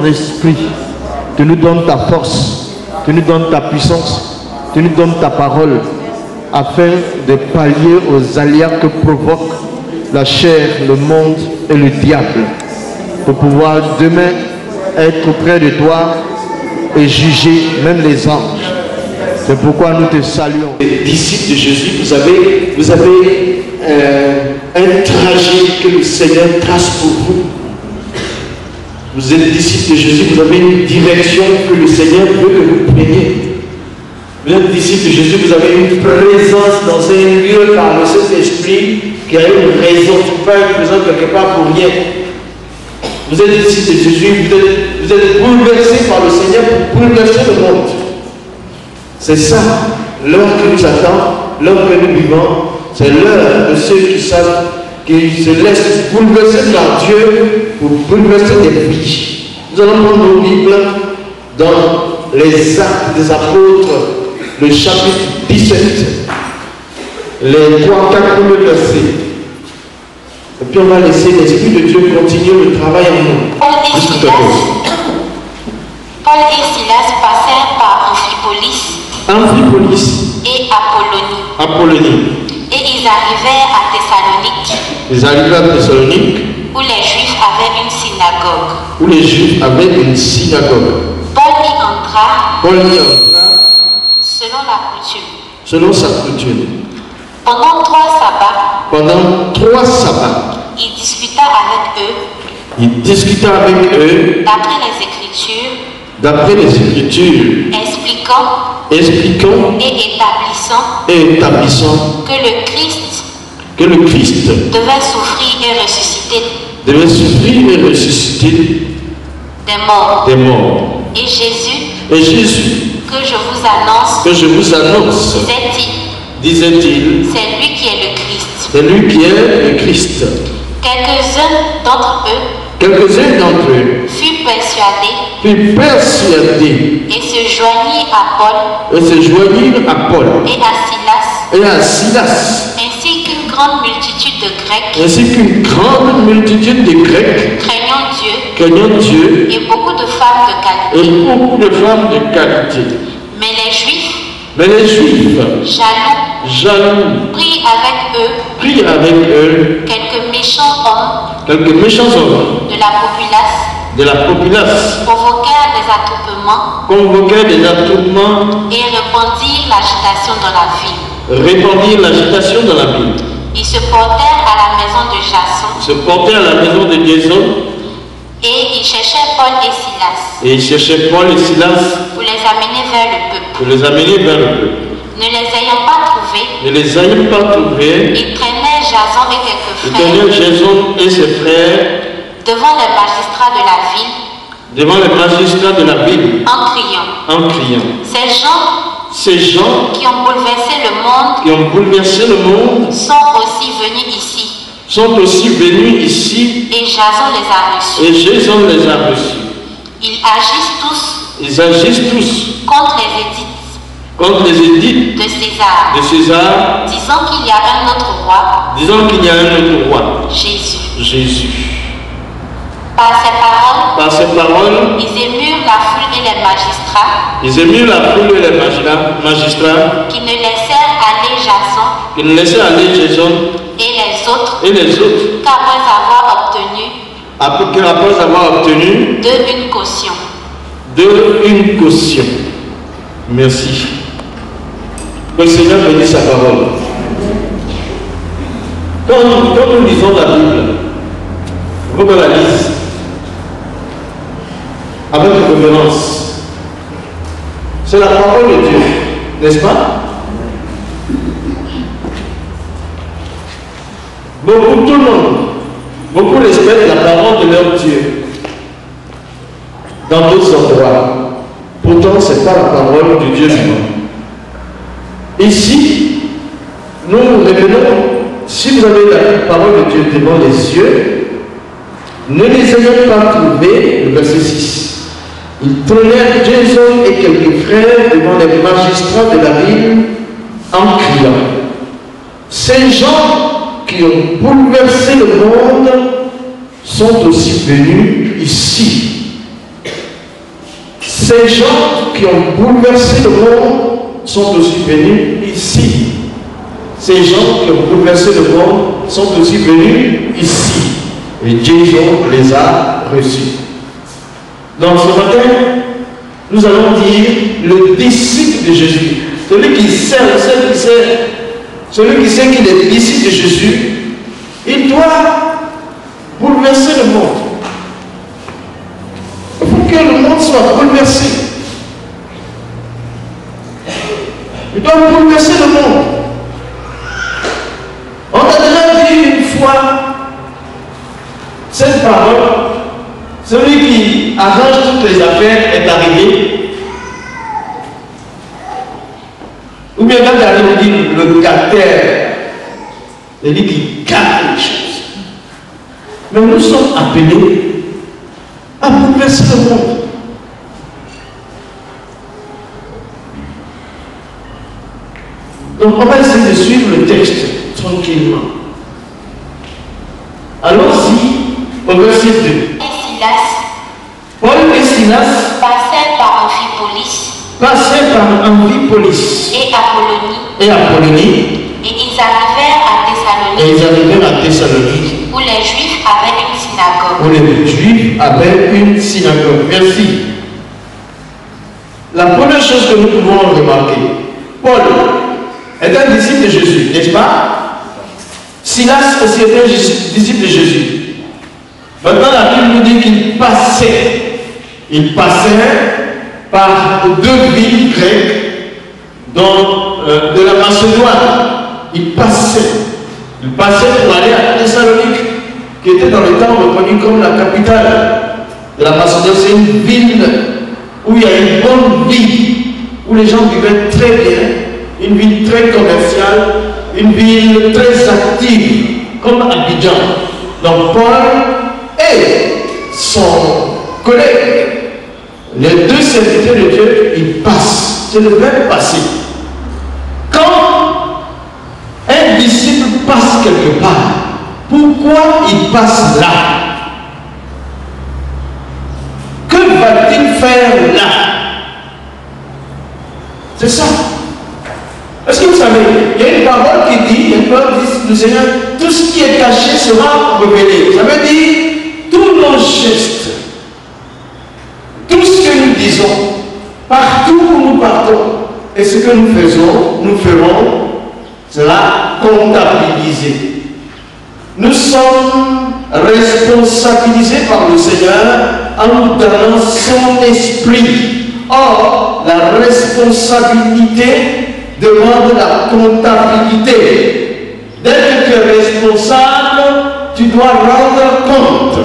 esprit, tu nous donnes ta force, tu nous donnes ta puissance, tu nous donnes ta parole, afin de pallier aux aléas que provoque la chair, le monde et le diable, pour pouvoir demain être auprès de toi et juger même les anges. C'est pourquoi nous te saluons. Les disciples de Jésus, vous avez un trajet que le Seigneur trace pour vous. Vous êtes disciples de Jésus, vous avez une direction que le Seigneur veut que vous preniez. Vous êtes disciples de Jésus, vous avez une présence dans un lieu par le Saint-Esprit qui a une raison. Tu ne peux pas être présent quelque part pour rien. Vous êtes disciples de Jésus, vous êtes bouleversés par le Seigneur pour bouleverser le monde. C'est ça, l'heure qui nous attend, l'heure que nous vivons, c'est l'heure de ceux qui savent, qui se laissent bouleverser par Dieu pour bouleverser des vies. Nous allons prendre nos Bibles dans les Actes des Apôtres, le chapitre 17, les 3-4 premiers versets. Et puis on va laisser l'Esprit de Dieu continuer le travail en nous. Paul et Silas passèrent par Amphipolis et Apollonie. Et ils arrivèrent à Thessalonique. Où les Juifs avaient une synagogue. Paul y entra. Selon sa coutume. Pendant 3 sabbats. Il discuta avec eux. D'après les Écritures. Expliquant et établissant que le Christ devait souffrir et ressusciter des morts. Et Jésus que je vous annonce, disait-il, c'est lui qui est le Christ. Quelques-uns d'entre eux furent persuadés et se joignirent à Paul et à Silas, ainsi qu'une grande multitude de Grecs, craignant Dieu et beaucoup de femmes de qualité. Mais les Juifs jaloux prirent avec eux quelques méchants hommes de la populace provoquèrent des attroupements et répandirent l'agitation dans la ville. Ils se portèrent à la maison de Jason. Et ils cherchaient Paul et Silas pour les amener vers le peuple. Ne les ayant pas trouvés, ils traînaient Jason et ses frères devant les magistrats de la ville en criant. Ces gens qui ont bouleversé le monde sont aussi venus ici et Jason les a reçus. Ils agissent tous contre les édits de César, disant qu'il y a un autre roi, Jésus. Par ces paroles, ils émurent la foule et les magistrats, qui ne laissèrent aller Jason et les autres qu'après avoir obtenu une caution. Merci. Que le Seigneur bénisse sa parole. Quand nous lisons la Bible, il faut qu'on la lise avec révérence. C'est la parole de Dieu, n'est-ce pas? Tout le monde, beaucoup respectent la parole de leur Dieu dans d'autres endroits. Pourtant, ce n'est pas la parole du Dieu vivant. Ici, nous revenons, si vous avez la parole de Dieu devant les yeux, ne les ayant pas trouvés, le verset 6. Ils traînèrent Jason et quelques frères devant les magistrats de la ville en criant. Ces gens qui ont bouleversé le monde sont aussi venus ici Ces gens qui ont bouleversé le monde sont aussi venus ici. Ces gens qui ont bouleversé le monde sont aussi venus ici. Et Jésus les a reçus. Donc ce matin, nous allons dire le disciple de Jésus. Celui qui sait qu'il est disciple de Jésus, il doit bouleverser le monde. Il faut que le monde soit bouleversé. Il doit bouleverser le monde. On a déjà dit une fois cette parole. Celui qui arrange toutes les affaires est arrivé. Ou bien quand j'arrive, on dit le carter, celui qui capte les choses. Mais nous sommes appelés à bouleverser le monde. Donc on va essayer de suivre le texte tranquillement. Allons-y au verset 2. Paul et Silas passèrent par Amphipolis et Apollonie, et ils arrivèrent à Thessalonique, où les Juifs avaient une synagogue. Merci. La première chose que nous pouvons remarquer, Paul est un disciple de Jésus, n'est-ce pas? Silas aussi était un disciple de Jésus. Maintenant, la Bible nous dit qu'il passait. Il passait par deux villes grecques de la Macédoine. Il passait pour aller à Thessalonique, qui était dans le temps reconnue comme la capitale de la Macédoine. C'est une ville où il y a une bonne vie, où les gens vivaient très bien, une ville très commerciale, une ville très active, comme Abidjan. Donc Paul et son collègue, les deux serviteurs de Dieu, ils passent. C'est le verbe passer. Quand un disciple passe quelque part, pourquoi il passe là? Que va-t-il faire là? C'est ça. Est-ce que vous savez, il y a une parole qui dit, le Seigneur, tout ce qui est caché sera révélé. Ça veut dire, tous nos gestes, tout ce que nous disons, partout où nous partons, et ce que nous faisons, nous ferons cela comptabilisé. Nous sommes responsabilisés par le Seigneur en nous donnant son esprit. Or, la responsabilité demande la comptabilité. Dès que tu es responsable, tu dois rendre compte.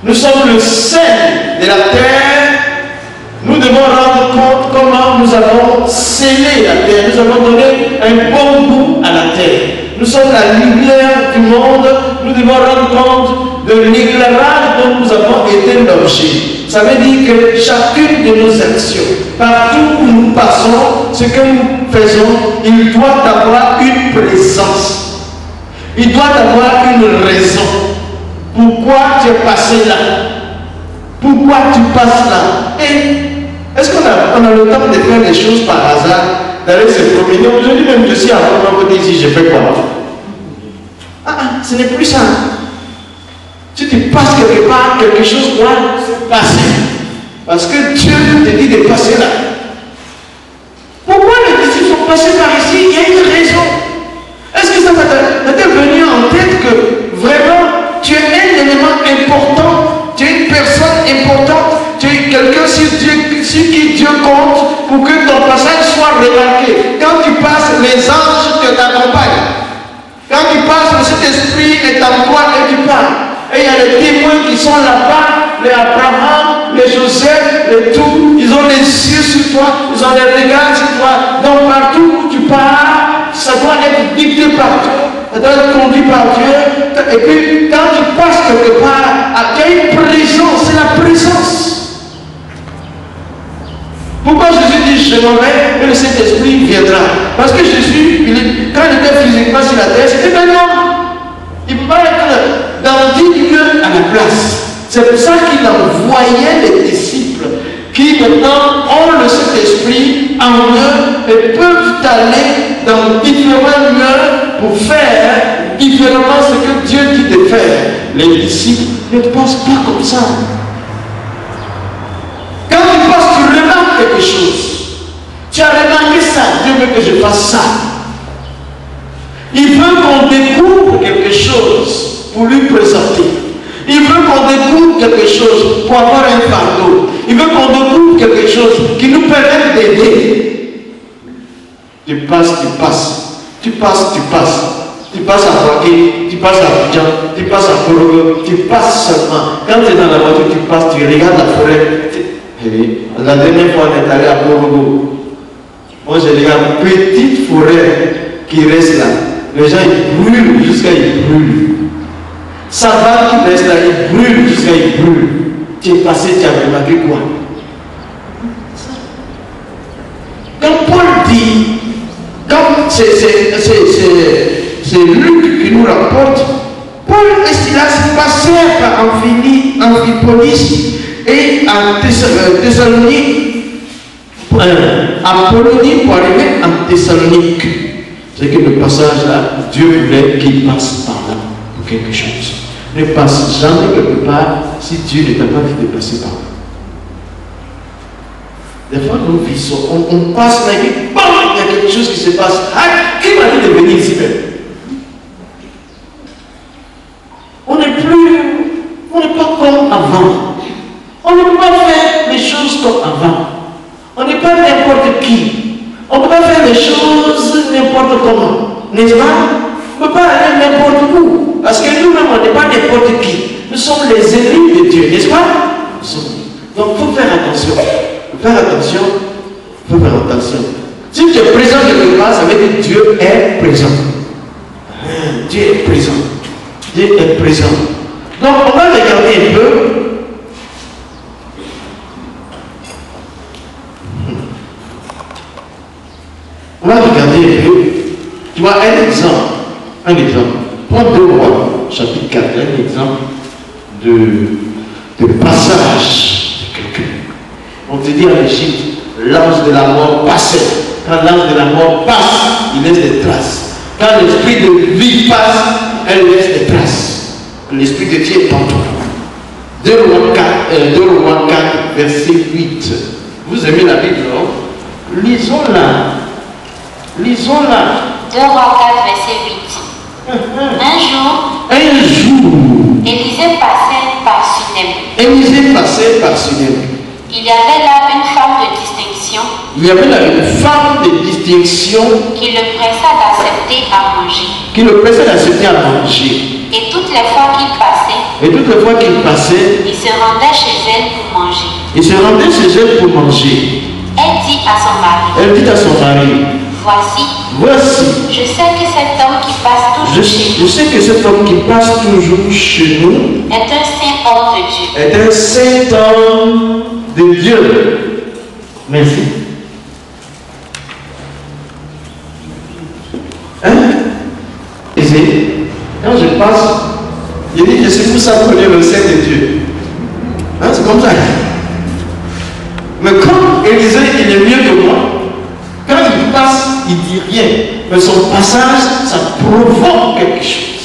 Nous sommes le sel de la terre. Nous devons rendre compte comment nous avons scellé la terre. Nous avons donné un bon goût à la terre. Nous sommes la lumière du monde. Nous devons rendre compte de l'éclairage dont nous avons été l'objet. Ça veut dire que chacune de nos actions, partout où nous passons, ce que nous faisons, il doit avoir une présence. Il doit avoir une raison. Pourquoi tu es passé là? Pourquoi tu passes là? Et est-ce qu'on a le temps de faire des choses par hasard, d'aller se promener? Aujourd'hui même, je suis à mon côté ici, je fais quoi? Ce n'est plus ça. Si tu passes quelque part, quelque chose doit se passer. Parce que Dieu te dit de passer là. Pourquoi les disciples sont passés par ici? Il y a une raison. Est-ce que ça t'est venu en tête que vraiment tu es un élément important, tu es une personne importante, tu es quelqu'un sur qui Dieu compte pour que ton passage soit remarqué? Quand tu passes, les anges te t'accompagnent. Quand tu passes, le Saint-Esprit est en toi et tu parles. Et il y a les témoins qui sont là-bas, les Abraham, les Joseph, les tout. Ils ont les yeux sur toi, ils ont les regards sur toi. Donc partout où tu pars, ça doit être dicté par Dieu, ça doit être conduit par Dieu. Et puis quand tu passes quelque part, il y a une présence, c'est la présence. Pourquoi Jésus dit je m'en vais et le Saint-Esprit viendra? Parce que Jésus, quand il était physiquement sur la terre, c'était un homme. Il ne peut pas être dans 10 lieux à la place. C'est pour ça qu'il envoyait les disciples qui maintenant ont le Saint-Esprit en eux et peuvent aller dans différents lieux pour faire différemment ce que Dieu dit de faire. Les disciples ne pensent pas comme ça. Quand tu passes, tu remarques quelque chose. Tu as remarqué ça, Dieu veut que je fasse ça. Il veut qu'on découvre quelque chose pour lui présenter. Il veut qu'on découvre quelque chose pour avoir un fardeau. Il veut qu'on découvre quelque chose qui nous permet d'aider. Tu passes. Tu passes à Boaké, tu passes à Abidjan, tu passes à Korogo, tu passes seulement. Quand tu es dans la voiture, tu passes, tu regardes la forêt. La dernière fois, on est allé à Korogo. Moi, je regarde une petite forêt qui reste là. Les gens, ils brûlent jusqu'à ils brûlent. Ça va qui reste là, ils brûlent jusqu'à ils brûlent. Tu es passé, tu as remarqué quoi? Quand Paul dit, quand c'est Luc qui nous rapporte, Paul et Silas passèrent par Amphipolis et à Thessalonique, à Polonie pour arriver en Thessalonique. C'est que le passage là, Dieu voulait qu'il passe par là pour quelque chose. Ne passe jamais quelque part si Dieu ne t'a pas dit de passer par là. Des fois, nous vissons, on passe là et puis, bam, il y a quelque chose qui se passe. Ah, qui m'a dit de venir ici même? On n'est pas comme avant. On ne peut pas faire les choses comme avant. On n'est pas n'importe qui. On ne peut pas faire les choses n'importe comment. N'est-ce pas? On ne peut pas aller n'importe où. Parce que nous-mêmes, on n'est pas n'importe qui. Nous sommes les élus de Dieu, n'est-ce pas? Donc, il faut faire attention. Faire attention. Si tu es présent quelque part, ça veut dire que Dieu est présent. Dieu est présent. Dieu est présent. Donc, on va regarder un peu. On va regarder un peu. Tu vois, un exemple. Prends 2 Rois, chapitre 4, un exemple de passage de quelqu'un. On te dit en Égypte, l'ange de la mort passait. Quand l'ange de la mort passe, il laisse des traces. Quand l'esprit de vie passe, elle laisse des traces. L'esprit de Dieu est en toi. 2 Rois 4, verset 8. Vous aimez la Bible, non? Lisons-la. 2 Rois 4, verset 8. Un jour, Élisée passait par Sunem. Il y avait là une femme de distinction. Qui le pressa d'accepter à manger. Et toutes les fois qu'il passait, il se rendait chez elle pour manger. Elle dit à son mari, Voici, je sais que cet homme qui passe toujours chez nous est un saint homme de Dieu. Merci. Quand je passe, il dit que c'est pour ça qu'on est le saint de Dieu. C'est comme ça. Mais comme Élisée, il est mieux que moi, quand il passe, il ne dit rien. Mais son passage, ça provoque quelque chose.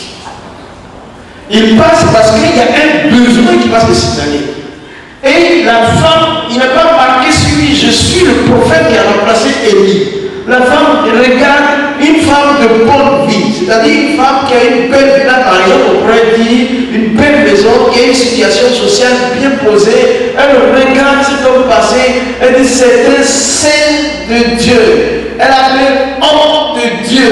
Il passe parce qu'il y a un besoin qui passe de cette année. Et la femme, il n'a pas marqué sur lui, je suis le prophète qui a remplacé Élie. La femme regarde une femme de bonne vie, c'est-à-dire une femme qui a une belle vie. Là, par exemple, on pourrait dire une belle maison, qui a une situation sociale bien posée. Elle regarde cet homme passer, elle dit c'est un saint de Dieu. Elle appelle homme de Dieu.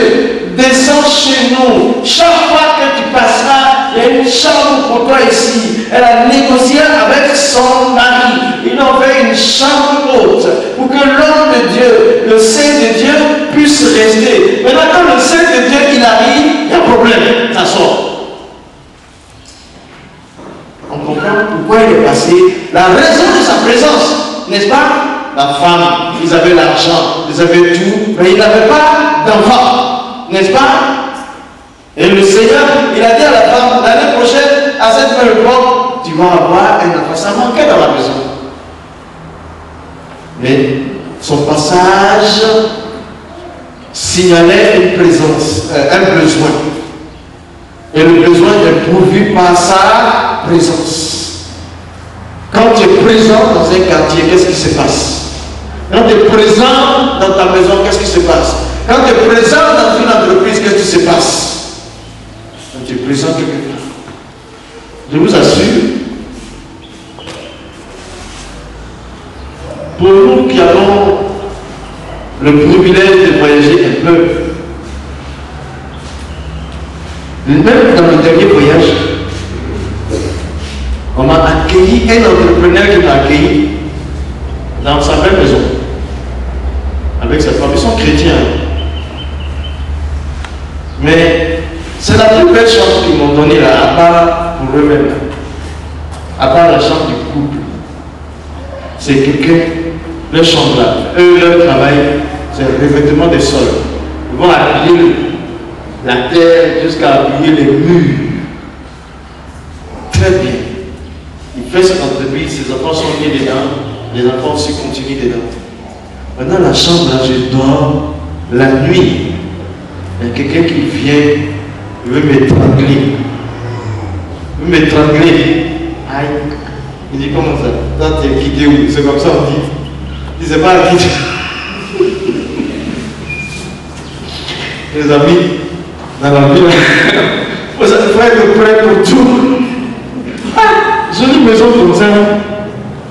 Descends chez nous. Chaque fois que tu passeras, il y a une chambre pour toi ici. Elle a négocié avec son mari. Ils ont fait une chambre haute pour que l'homme de Dieu, le saint de Dieu, puisse rester. Maintenant, quand le saint de Dieu il arrive, il y a un problème. Ça sort. On comprend pourquoi il est passé. La raison de sa présence, n'est-ce pas? La femme, ils avaient l'argent, ils avaient tout, mais ils n'avaient pas d'enfant, n'est-ce pas? Et le Seigneur, il a dit à la femme, l'année prochaine, à cette même époque, tu vas avoir un enfant. Ça manquait dans la maison. Mais son passage signalait une présence, un besoin. Et le besoin est pourvu par sa présence. Quand tu es présent dans un quartier, qu'est-ce qui se passe? Quand tu es présent dans ta maison, qu'est-ce qui se passe? Quand tu es présent dans une entreprise, qu'est-ce qui se passe? Quand tu es présent quelque part. Je vous assure, pour nous qui avons le privilège de voyager un peu, même dans le dernier voyage, on m'a accueilli, un entrepreneur qui m'a accueilli dans sa belle maison, avec sa femme. Ils sont chrétiens. Mais c'est la plus belle chance qu'ils m'ont donnée là, à part pour eux-mêmes, à part la chambre du couple. C'est quelqu'un, leur chambre là, eux, leur travail, c'est le revêtement des sols. Ils vont appuyer la terre jusqu'à appuyer les murs. Très bien. Il fait cette entreprise, ses enfants sont nés dedans, les enfants aussi continuent dedans. Maintenant, la chambre là, je dors la nuit. Il y a quelqu'un qui vient, il veut m'étrangler. Il veut m'étrangler. Aïe. Il dit comment ça? Toi, t'es quitté où? C'est comme ça on dit. Il dit c'est pas à quitter. Les amis, dans la ville, il faut être prêt pour tout. Ah, jolie maison comme ça.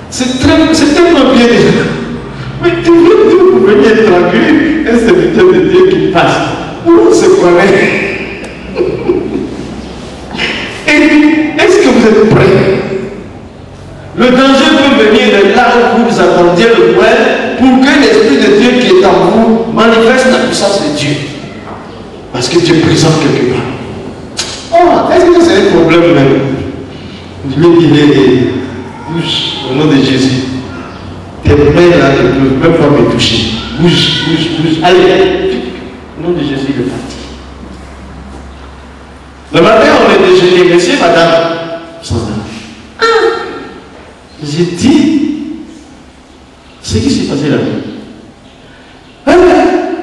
C'est tellement bien. Mais tu veux Dieu pour venir tranquille, un serviteur de Dieu qui passe. Où se connaît? Et est-ce que vous êtes prêts? Le danger peut venir de là où vous attendiez le point pour que l'Esprit de Dieu qui est en vous manifeste la puissance de Dieu. Parce que Dieu est présent quelque part. Oh, est-ce que c'est un problème même? Je vais dire, bouge, au nom de Jésus. Tes mains là ne peuvent même pas me toucher. Bouge, bouge, bouge. Allez, au nom de Jésus, il est parti. Le matin, on est déjeuné, monsieur, madame, sans âme. J'ai dit, ce qui s'est passé là-bas.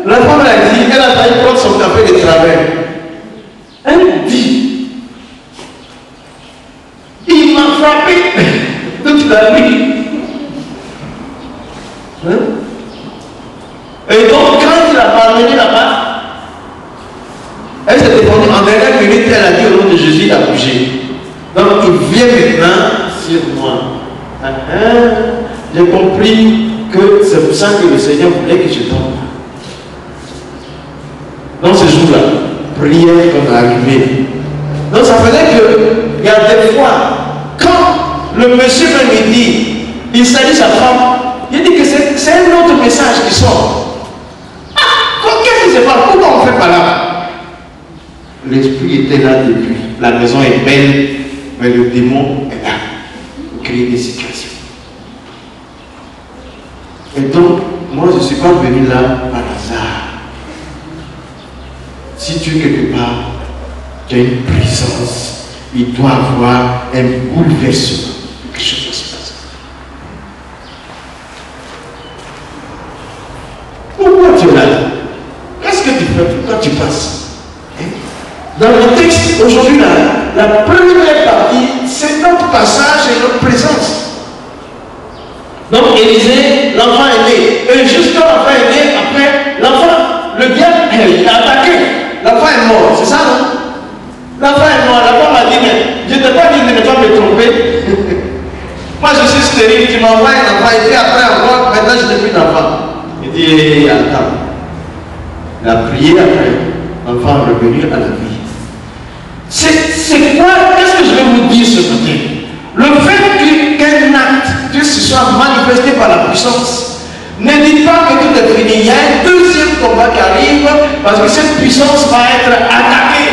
La femme a dit, elle a failli prendre son café de travers. Elle dit, il m'a frappé toute la nuit. Hein? Et donc, quand il a amené là-bas, elle s'est défendue. En dernière minute, elle a dit au nom de Jésus, il a bougé. Donc, il vient maintenant sur moi. J'ai compris que c'est pour ça que le Seigneur voulait que je tombe. Dans ce jour-là, prière qu'on a allumée. Donc ça faisait que, il y a des fois, quand le monsieur me dit, il salue sa femme, il dit que c'est un autre message qui sort. Ah, qu'est-ce qui se passe? Pourquoi on fait pas là? L'esprit était là depuis. La maison est belle, mais le démon est là pour créer des situations. Et donc, moi je ne suis pas venu là par hasard. Si tu es quelque part, tu as une puissance, il doit avoir un bouleversement. Quelque chose va se passer. Pourquoi tu es là? Qu'est-ce que tu fais? Pourquoi tu passes? Dans le texte, aujourd'hui, la première partie, c'est notre passage et notre présence. Donc, Élisée, l'enfant est né. Et juste quand l'enfant est né, après, l'enfant, le diable, il a attaqué. L'enfant est mort, c'est ça, non? L'enfant est mort. La femme a dit, mais je ne t'ai pas dit de ne pas me tromper. Moi, je suis stérile, tu m'envoies un enfant, et puis après, encore, maintenant, je n'ai plus d'enfant. Il dit, attends. Il a prié après. L'enfant est revenu à la vie. C'est quoi? Qu'est-ce que je vais vous dire ce matin? Le fait qu'un acte Dieu se soit manifesté par la puissance ne dit pas que tout est fini. Il y a un deuxième combat qui arrive parce que cette puissance va être attaquée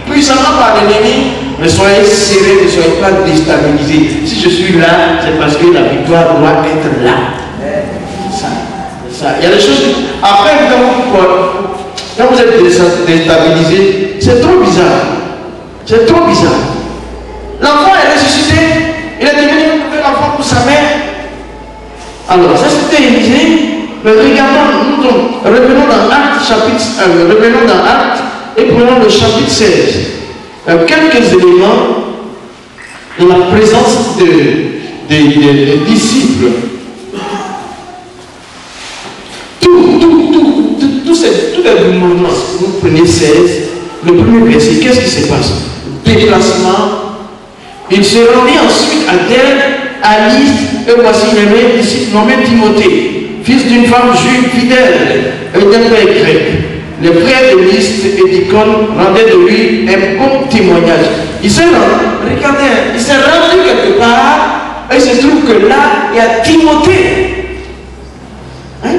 puissamment par l'ennemi. Mais soyez serrés, ne soyez pas déstabilisés. Si je suis là, c'est parce que la victoire doit être là. C'est ça. C'est ça. Il y a des choses. Après, quand vous êtes déstabilisé, c'est trop bizarre. C'est trop bizarre. L'enfant est ressuscité, il est devenu l'enfant pour sa mère. Alors, ça c'était il disait, mais regardons, nous revenons dans Actes, revenons dans Actes et prenons le chapitre 16. Quelques éléments de la présence des disciples. Tous les mouvements, vous prenez 16, le premier verset, qu'est-ce qui se passe? Déplacement. Il se rendit ensuite à Thèbes, à Lystre, et voici le même disciple nommé Timothée, fils d'une femme juive fidèle et d'un père grec. Les frères de Lystre et d'Icône rendaient de lui un bon témoignage. Il s'est rendu, regardez, il s'est rendu quelque part, et il se trouve que là, il y a Timothée. Hein?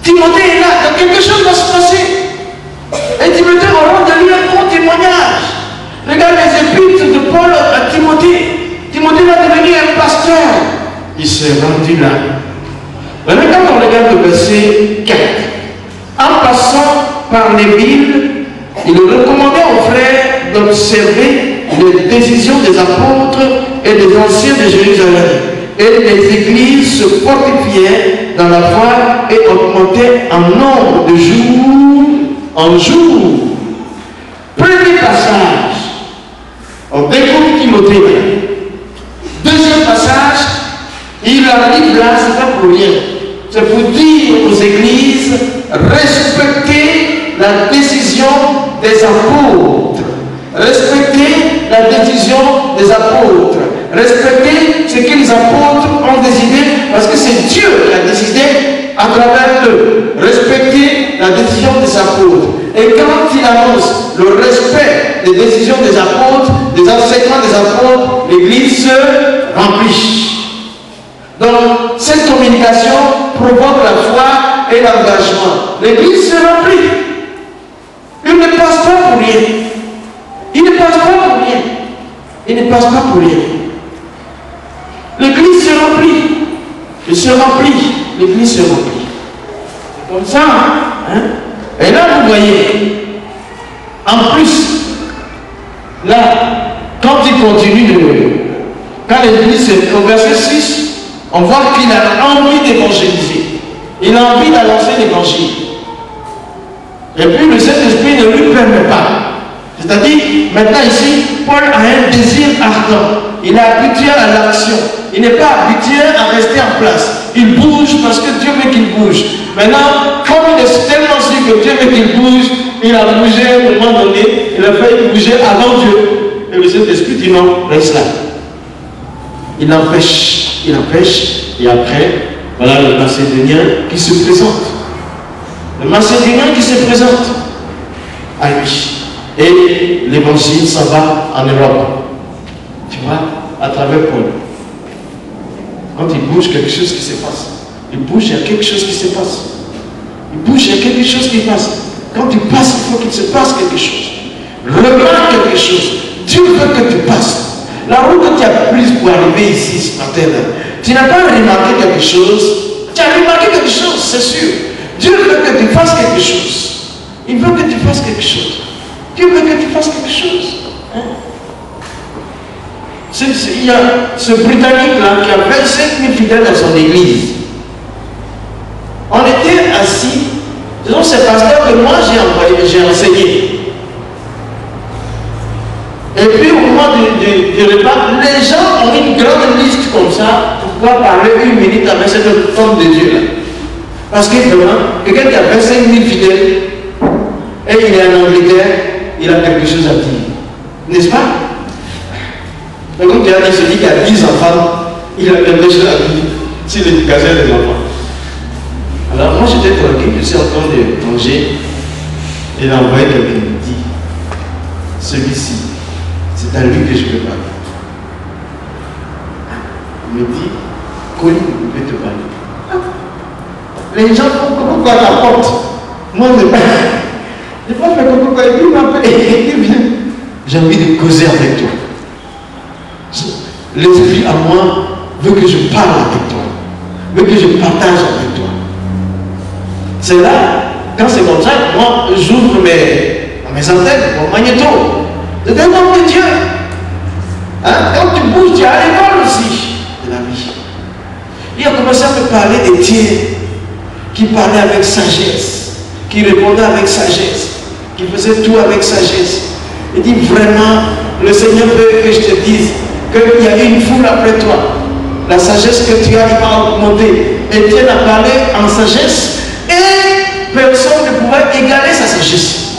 Timothée est là, donc quelque chose va se passer. Et Timothée rend de lui un bon témoignage. Regarde les épîtres de Paul à Timothée. Timothée va devenir un pasteur. Il s'est rendu là. Maintenant, quand on regarde le verset 4, en passant par les villes, il recommandait aux frères d'observer les décisions des apôtres et des anciens de Jérusalem. Et les églises se fortifiaient dans la foi et augmentaient en nombre de jour en jour. Premier passage, on découvre Timothée. Deuxième passage, il arrive là, c'est pas pour rien. C'est pour dire aux églises, respectez la décision des apôtres. Respectez la décision des apôtres. Respectez ce que les apôtres ont décidé, parce que c'est Dieu qui a décidé à travers eux. Respectez la décision des apôtres. Et quand il annonce le respect des décisions des apôtres, des enseignements des apôtres, l'Église se remplit. Donc, cette communication provoque la foi et l'engagement. L'Église se remplit. Il ne passe pas pour rien. Il ne passe pas pour rien. Il ne passe pas pour rien. L'Église se remplit. Il se remplit. L'Église se remplit. C'est comme ça, hein? Et là, vous voyez, en plus, là, quand il continue quand l'Église, au verset 6, on voit qu'il a envie d'évangéliser. Il a envie d'annoncer l'évangile. Et puis le Saint-Esprit ne lui permet pas. C'est-à-dire, maintenant ici, Paul a un désir ardent. Il est habitué à l'action. Il n'est pas habitué à rester en place. Il bouge parce que Dieu veut qu'il bouge. Maintenant, comme il est tellement sûr que Dieu veut qu'il bouge, il a bougé à un moment donné, il a failli bouger avant Dieu. Et le Saint-Esprit dit non, reste là. Il empêche, et après, voilà le Macédonien qui se présente. Le Macédonien qui se présente à lui. Et l'évangile s'en va en Europe. Tu vois, à travers Paul. Quand il bouge, quelque chose qui se passe. Il bouge, il y a quelque chose qui se passe. Il bouge, il y a quelque chose qui passe. Quand tu passes, il faut qu'il se passe quelque chose. Remarque quelque chose. Dieu veut que tu passes. La route que tu as prise pour arriver ici ce matin-là, tu n'as pas remarqué quelque chose. Tu as remarqué quelque chose, c'est sûr. Dieu veut que tu fasses quelque chose. Il veut que tu fasses quelque chose. Dieu veut que tu fasses quelque chose. Hein? Il y a ce Britannique-là qui a 25 000 fidèles dans son église. On était assis, disons, c'est pasteur que moi j'ai enseigné. Et puis au moment du repas, les gens ont une grande liste comme ça pour pouvoir parler 1 minute avec cet homme de Dieu là. Parce que vraiment, quelqu'un qui a 25 000 fidèles et il est en Angleterre, il a quelque chose à dire. N'est-ce pas? Mais comme tu as dit, celui qui a 10 enfants, il a quelque chose à dire sur l'éducation des enfants. Alors moi j'étais tranquille, je suis en train de manger et il a envoyé quelqu'un qui me dit, celui-ci, c'est à lui que je veux parler. Il me dit, Colin, je vais te parler. Les gens font comment quoi la porte. Moi, je n'ai pas fait comment quoi. Il m'appelle et il vient. J'ai envie de causer avec toi. L'esprit à moi veut que je parle avec toi. Veut que je partage avec toi. C'est là, quand c'est comme ça, moi, j'ouvre mes antennes, mon magnéto. C'est un homme de Dieu. Hein? Quand tu bouges, tu es à l'école aussi de la vie. Il a commencé à me parler d'Étienne, qui parlait avec sagesse, qui répondait avec sagesse, qui faisait tout avec sagesse. Il dit vraiment, le Seigneur veut que je te dise qu'il y a une foule après toi. La sagesse que tu as, il va augmenter. Étienne a parlé en sagesse et personne ne pouvait égaler sa sagesse.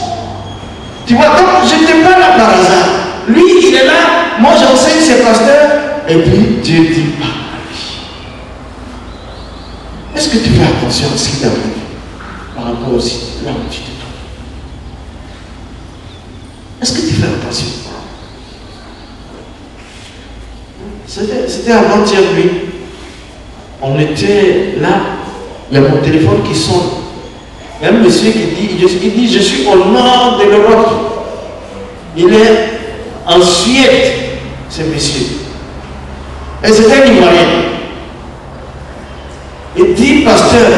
Tu vois, donc je n'étais pas là par hasard. Lui, il est là, moi j'enseigne ses pasteurs, et puis Dieu dit pas à lui. Est-ce que tu fais attention à ce qui t'arrive par rapport aussi là où tu te trouves? Est-ce que tu fais attention? C'était avant-hier, lui. On était là, il y a mon téléphone qui sonne. Il y a un monsieur qui dit, je suis au nord de l'Europe. Il est en Suède, ce monsieur. Et c'était un Ivoirien. Il dit, pasteur,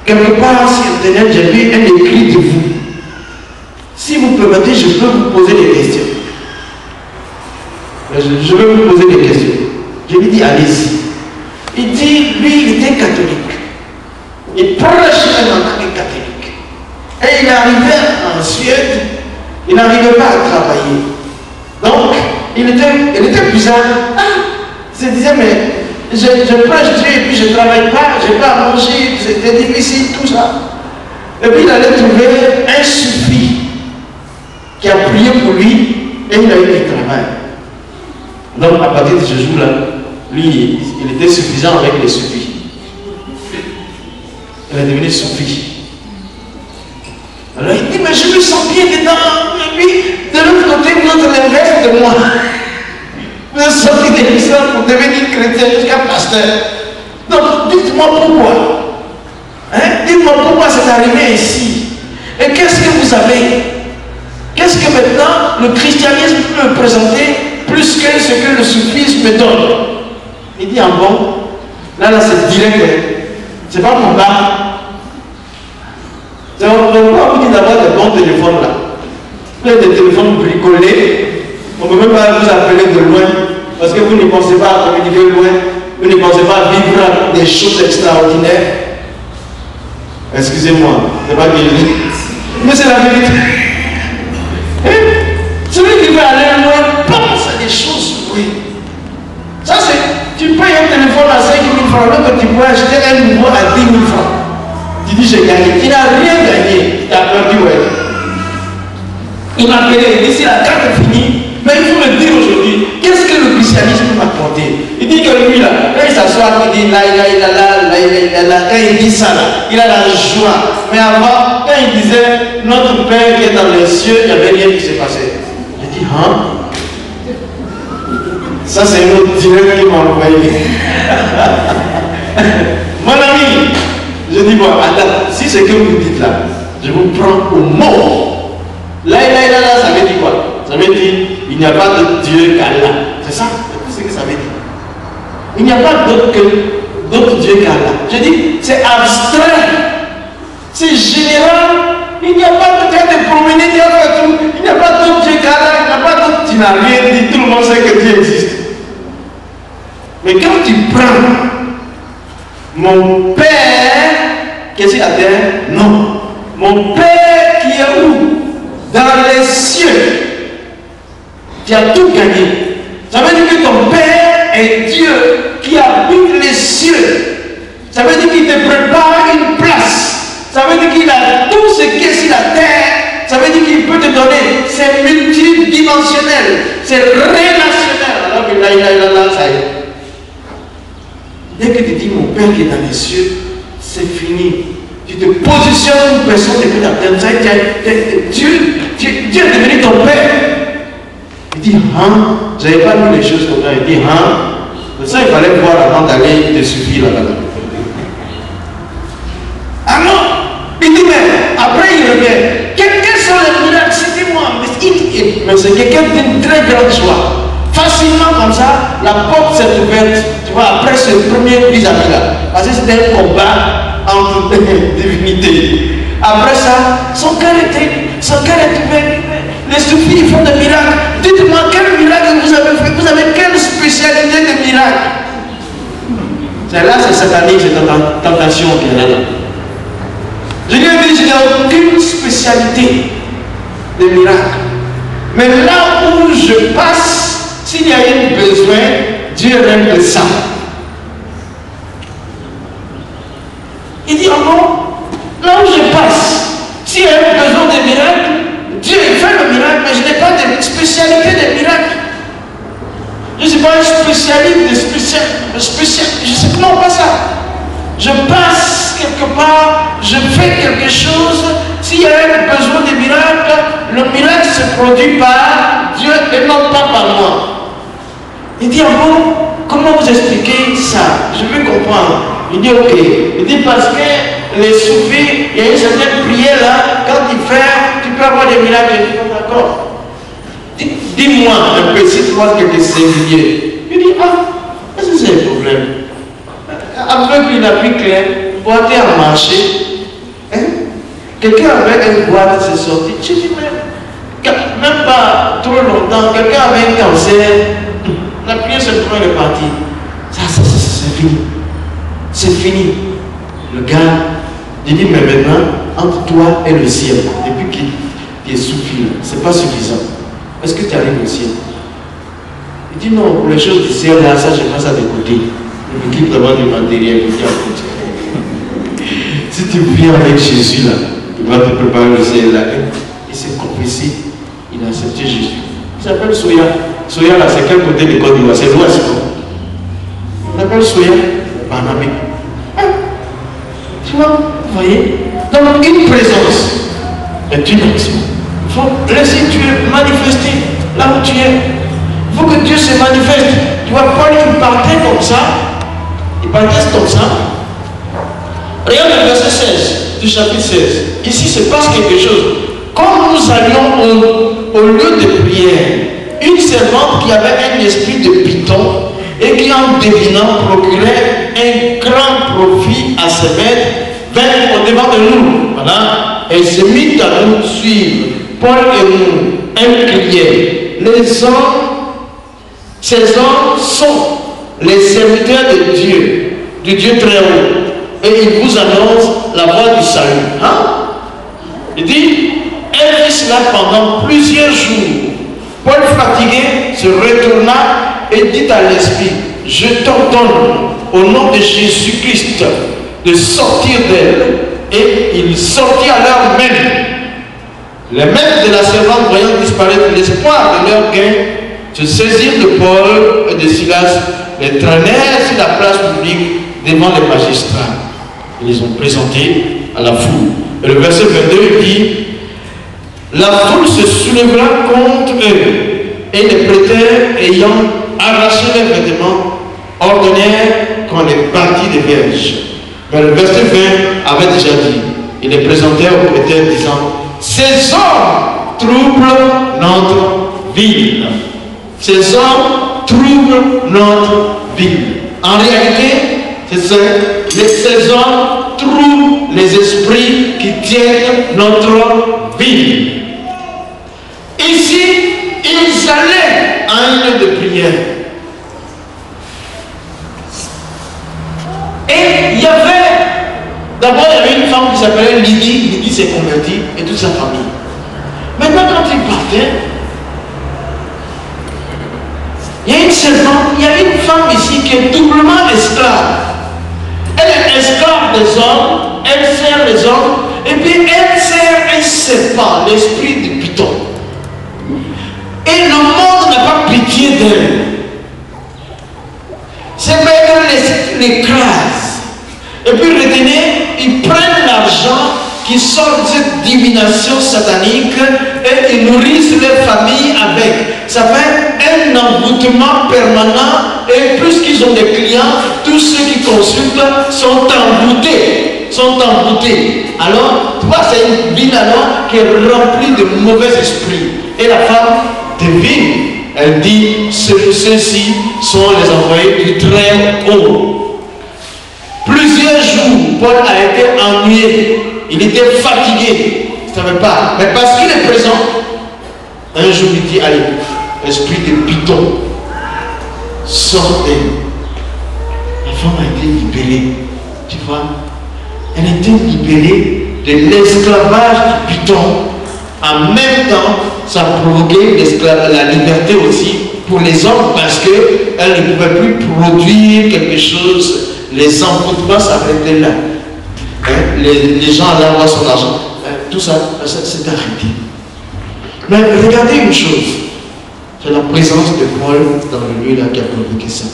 quelque part sur Internet, j'ai vu un écrit de vous. Si vous permettez, je peux vous poser des questions. Je vais vous poser des questions. Je lui dis, allez-y. Il dit, lui, il était catholique. Il prêchait en tant que catholique. Et il arrivait en Suède, il n'arrivait pas à travailler. Donc, il était bizarre. Il se disait, mais je prêche Dieu et puis je ne travaille pas, je n'ai pas à manger, c'était difficile, tout ça. Et puis il allait trouver un suffi qui a prié pour lui et il a eu du travail. Donc, à partir de ce jour-là, lui, il était suffisant avec les suffis. Il est devenu soufi. Alors il dit, mais je me sens bien dedans. Et puis, de l'autre côté, vous êtes l'inverse de moi. Vous êtes sorti de l'islam pour devenir chrétien jusqu'à pasteur. Donc, dites-moi pourquoi. Hein? Dites-moi pourquoi c'est arrivé ici. Et qu'est-ce que vous avez? Qu'est-ce que maintenant le christianisme peut me présenter plus que ce que le soufisme me donne? Il dit, ah bon? Là, c'est direct. C'est pas mon bar. On ne peut pas vous dire d'avoir des bons téléphones là. Vous avez des téléphones bricolés. On ne peut même pas vous appeler de loin. Parce que vous ne pensez pas à communiquer loin. Vous ne pensez pas à vivre des choses extraordinaires. Excusez-moi. C'est pas bien. Mais c'est la vérité. Celui qui veut aller loin pense à des choses loin. Ça c'est. Tu payes un téléphone à 5 000 francs, alors que tu peux acheter un nouveau à 10 000 francs. Tu dis j'ai gagné. Il n'a rien gagné. Tu as perdu, ouais. Il m'a appelé, il dit si la carte est finie, mais il faut me dire aujourd'hui, qu'est-ce que le christianisme m'a apporté? Il dit que lui là, quand il s'assoit, il dit là, quand il dit ça là, il a la joie. Mais avant, quand il disait notre Père qui est dans les cieux, il n'y avait rien qui s'est passé. J'ai dit, hein? Ça, c'est un autre direct qui m'a envoyé. Mon ami, je dis, bon, attends, si c'est que vous dites là, je vous prends au mot. Là, ça veut dire quoi? Ça veut dire, il n'y a pas de Dieu qu'Allah. C'est ça, c'est ce que ça veut dire. Il n'y a pas d'autre Dieu qu'Allah. Je dis, c'est abstrait, c'est général. Il n'y a pas de Dieu de promener, il n'y a pas tout. Il n'y a pas d'autre Dieu qu'Allah, il n'y a pas d'autre. Tu n'as rien dit, tout le monde sait que Dieu existe. Mais quand tu prends mon Père qui est sur la terre, non. Mon Père qui est où? Dans les cieux. Tu as tout gagné. Ça veut dire que ton Père est Dieu qui habite les cieux. Ça veut dire qu'il te prépare une place. Ça veut dire qu'il a tout ce qui est sur la terre. Ça veut dire qu'il peut te donner. C'est multidimensionnel. C'est relationnel. Alors que là, ça y est. Dès que tu dis mon Père qui est dans les cieux, c'est fini. Tu te positionnes une personne depuis la terre. Dieu est devenu ton Père. Il dit, hein, je n'avais pas vu les choses comme ça. Il dit, hein, ça il fallait voir avant d'aller te suffire là-bas. Ah non, il dit, mais après il revient. Quels sont les miracles? C'était moi. Mais c'est quelqu'un d'une très grande joie. Facilement comme ça, la porte s'est ouverte, tu vois, après ce premier vis-à-vis là. Parce que c'était un combat entre divinités. Après ça, son cœur est ouvert. Les soufis font des miracles. Dites-moi quel miracle vous avez fait. Vous avez quelle spécialité de miracle? C'est là, c'est satanique, c'est ta tentation qui est là. Je lui ai dit, je n'ai aucune spécialité de miracle. Mais là où je passe, s'il y a eu besoin, Dieu règle ça. Il dit, ah bon, là où je passe, s'il y a eu besoin de miracles, Dieu fait le miracle, mais je n'ai pas de spécialité de miracle. Je ne suis pas un spécialiste de spécial. Je sais non, pas ça. Je passe quelque part, je fais quelque chose. S'il y a besoin de miracle, le miracle se produit par Dieu et non pas par moi. Il dit, ah bon, comment vous expliquez ça? Je veux comprendre. Il dit, ok. Il dit, parce que les soufis, il y a une certaine prière là, quand ils font, tu peux avoir des miracles. Je dis, d'accord. Dis-moi un peu, cite-moi quelque singulier. Il dit, ah, est-ce que c'est un problème? Avec une appui claire, boiter à marcher. Hein? Quelqu'un avait une boîte, c'est sorti. Je dis, même pas trop longtemps, quelqu'un avait un cancer. La prière simplement est partie. Ça, c'est fini. C'est fini. Le gars, il dit, mais maintenant, entre toi et le ciel, depuis qu'il est soufflé, c'est pas suffisant. Est-ce que tu arrives au ciel? Il dit non, pour les choses du ciel, là, ça, je passe à tes côtés. Je m'occupe d'abord du matériel. Si tu viens avec Jésus, là, il va te préparer le ciel, là. Il s'est confessé, il a accepté Jésus. Il s'appelle Soya. Soya, là, c'est quel côté de Côte d'Ivoire? C'est l'ouest, quoi. Il s'appelle Soya, Barnabé. Tu vois, vous voyez? Donc, une présence est une action. Il faut laisser Dieu manifester là où tu es. Il faut que Dieu se manifeste. Tu vois, Paul, il partait comme ça. Il partait comme ça. Regarde le verset 16 du chapitre 16. Ici, il se passe quelque chose. Quand nous allions au lieu de prière, une servante qui avait un esprit de python et qui, en devinant, procurait un grand profit à ses maîtres, vint au-devant de nous. Voilà. Elle se mit à nous suivre. Paul et nous, elle criait. Ces hommes sont les serviteurs de Dieu, du Dieu très haut. Et ils vous annoncent la voie du salut. Hein? Il dit, elle fit cela pendant plusieurs jours. Paul, fatigué, se retourna et dit à l'esprit, je t'ordonne au nom de Jésus-Christ de sortir d'elle. Et il sortit à l'heure même. Les maîtres de la servante, voyant disparaître l'espoir de leur gain, se saisirent de Paul et de Silas, les traînèrent sur la place publique devant les magistrats. Ils les ont présentés à la foule. Et le verset 22 dit, la foule se soulèvera contre eux, et les prêteurs ayant arraché leurs vêtements, ordonnèrent qu'on les bâtît des verges. Mais le verset 20 avait déjà dit, il les présentait aux prêteurs disant, ces hommes troublent notre ville. Ces hommes troublent notre ville. En réalité, ces hommes troublent les esprits qui tiennent notre ville. Ici, ils allaient à un lieu de prière. Et il y avait, d'abord il y avait une femme qui s'appelait Lydie. Lydie s'est convertie et toute sa famille. Maintenant quand ils partaient, il y a une servante, il y a une femme ici qui est doublement esclave. Elle est esclave des hommes, elle sert les hommes, et puis elle sert un serpent, l'esprit du python. Et le monde n'a pas pitié d'elle. C'est même l'écrase. Et puis retenez, ils prennent l'argent qui sort de cette divination satanique et ils nourrissent leur famille avec. Ça fait un envoûtement permanent et plus qu'ils ont des clients, tous ceux qui consultent sont envoûtés. Alors, tu vois, c'est une ville alors qui est remplie de mauvais esprits. Et la femme devine, elle dit, ceux-ci sont les envoyés du très haut. Plusieurs jours, Paul a été ennuyé. Il était fatigué. Il ne savait pas. Mais parce qu'il est présent, un jour il dit, allez, l'esprit de python, sortez. La femme a été libérée. Tu vois, elle a été libérée de l'esclavage du python. En même temps, ça a provoqué la liberté aussi pour les hommes parce qu'elle ne pouvait plus produire quelque chose. Les emplois s'arrêtaient là. Les gens allaient avoir son argent. Tout ça, c'est arrêté. Mais regardez une chose. C'est la présence de Paul dans le lieu là qui a provoqué ça.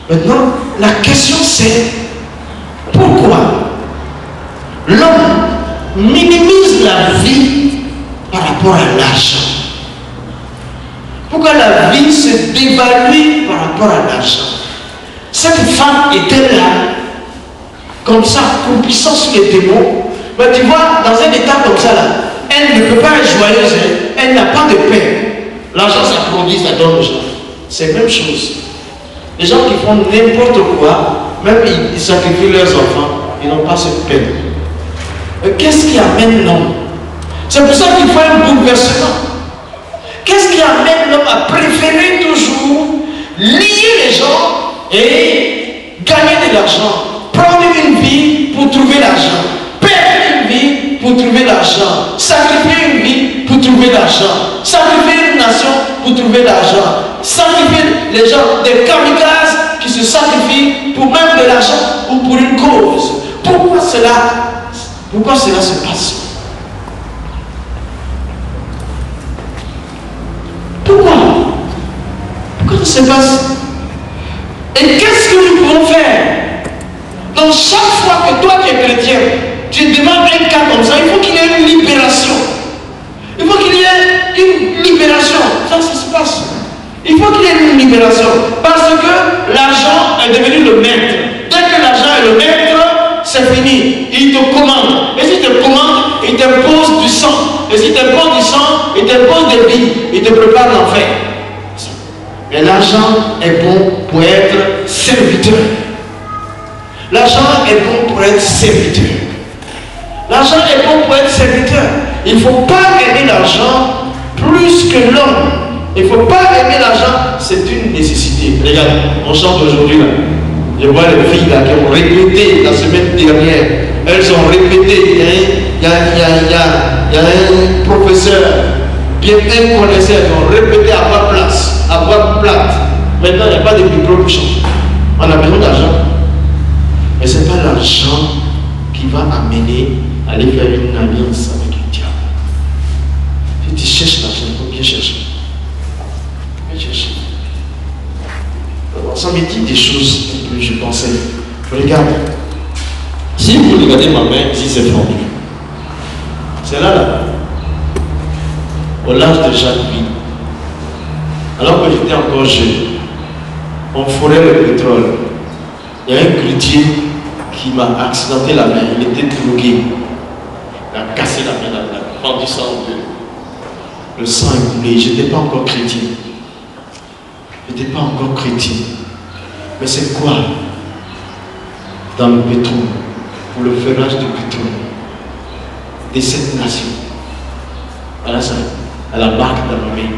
Maintenant, la question c'est pourquoi l'homme minimise la vie par rapport à l'argent? Pourquoi la vie se dévalue par rapport à l'argent? Cette femme était là, comme ça, compissant sur les démons. Mais tu vois, dans un état comme ça, là, elle ne peut pas être joyeuse, elle n'a pas de paix. L'argent, ça produit, ça donne aux gens. C'est la même chose. Les gens qui font n'importe quoi, même ils sacrifient leurs enfants, ils n'ont pas cette peine. Mais qu'est-ce qui amène l'homme? C'est pour ça qu'il faut un bouleversement. Qu'est-ce qui amène l'homme à préférer toujours lier les gens et gagner de l'argent? Prendre une vie pour trouver l'argent. Perdre une vie pour trouver l'argent. Sacrifier une vie pour trouver l'argent. Sacrifier une nation pour trouver l'argent. Sacrifier les gens, des kamikazes qui se sacrifient pour même de l'argent ou pour une cause. Pourquoi cela se passe? Pourquoi ça se passe? Et qu'est-ce que nous pouvons faire? Donc chaque fois que toi qui es chrétien, tu demandes un cas comme ça, il faut qu'il y ait une libération. Il faut qu'il y ait une libération. Ça se passe. Il faut qu'il y ait une libération. Parce que l'argent est devenu le maître. Dès que l'argent est le maître, c'est fini. Il te commande. Et s'il te commande, il t'impose du sang. Et s'il t'impose du sang, il t'impose des vies. Il te prépare l'enfer. Mais l'argent est bon pour être serviteur. L'argent est bon pour être serviteur. L'argent est bon pour être serviteur. Il ne faut pas aimer l'argent plus que l'homme. Il ne faut pas aimer l'argent, c'est une nécessité. Regarde, on chante aujourd'hui là. Je vois les filles là qui ont répété la semaine dernière. Elles ont répété. Il y a un professeur bien connaisseur, ils ont répété à voix place, à voix plate. Maintenant, il n'y a pas de micro pour chanter. On a besoin d'argent. Mais ce n'est pas l'argent qui va amener à aller faire une alliance avec le diable. Si tu cherches l'argent, il faut bien chercher. Bien chercher. Alors, ça me dit des choses que je pensais. Regarde. Si vous regardez ma main, ici c'est fendu. C'est là. Au large de Jacques Ville. Alors que j'étais encore jeune, on fourrait le pétrole. Il y a un grutier qui m'a accidenté la main. Il était drogué. Il a cassé la main, il a fendu ça en deux. Le sang est coulé. Je n'étais pas encore chrétien. Je n'étais pas encore chrétien. Mais c'est quoi dans le pétrole, pour le ferrage du pétrole de cette nation? Voilà ça, à la marque dans ma main.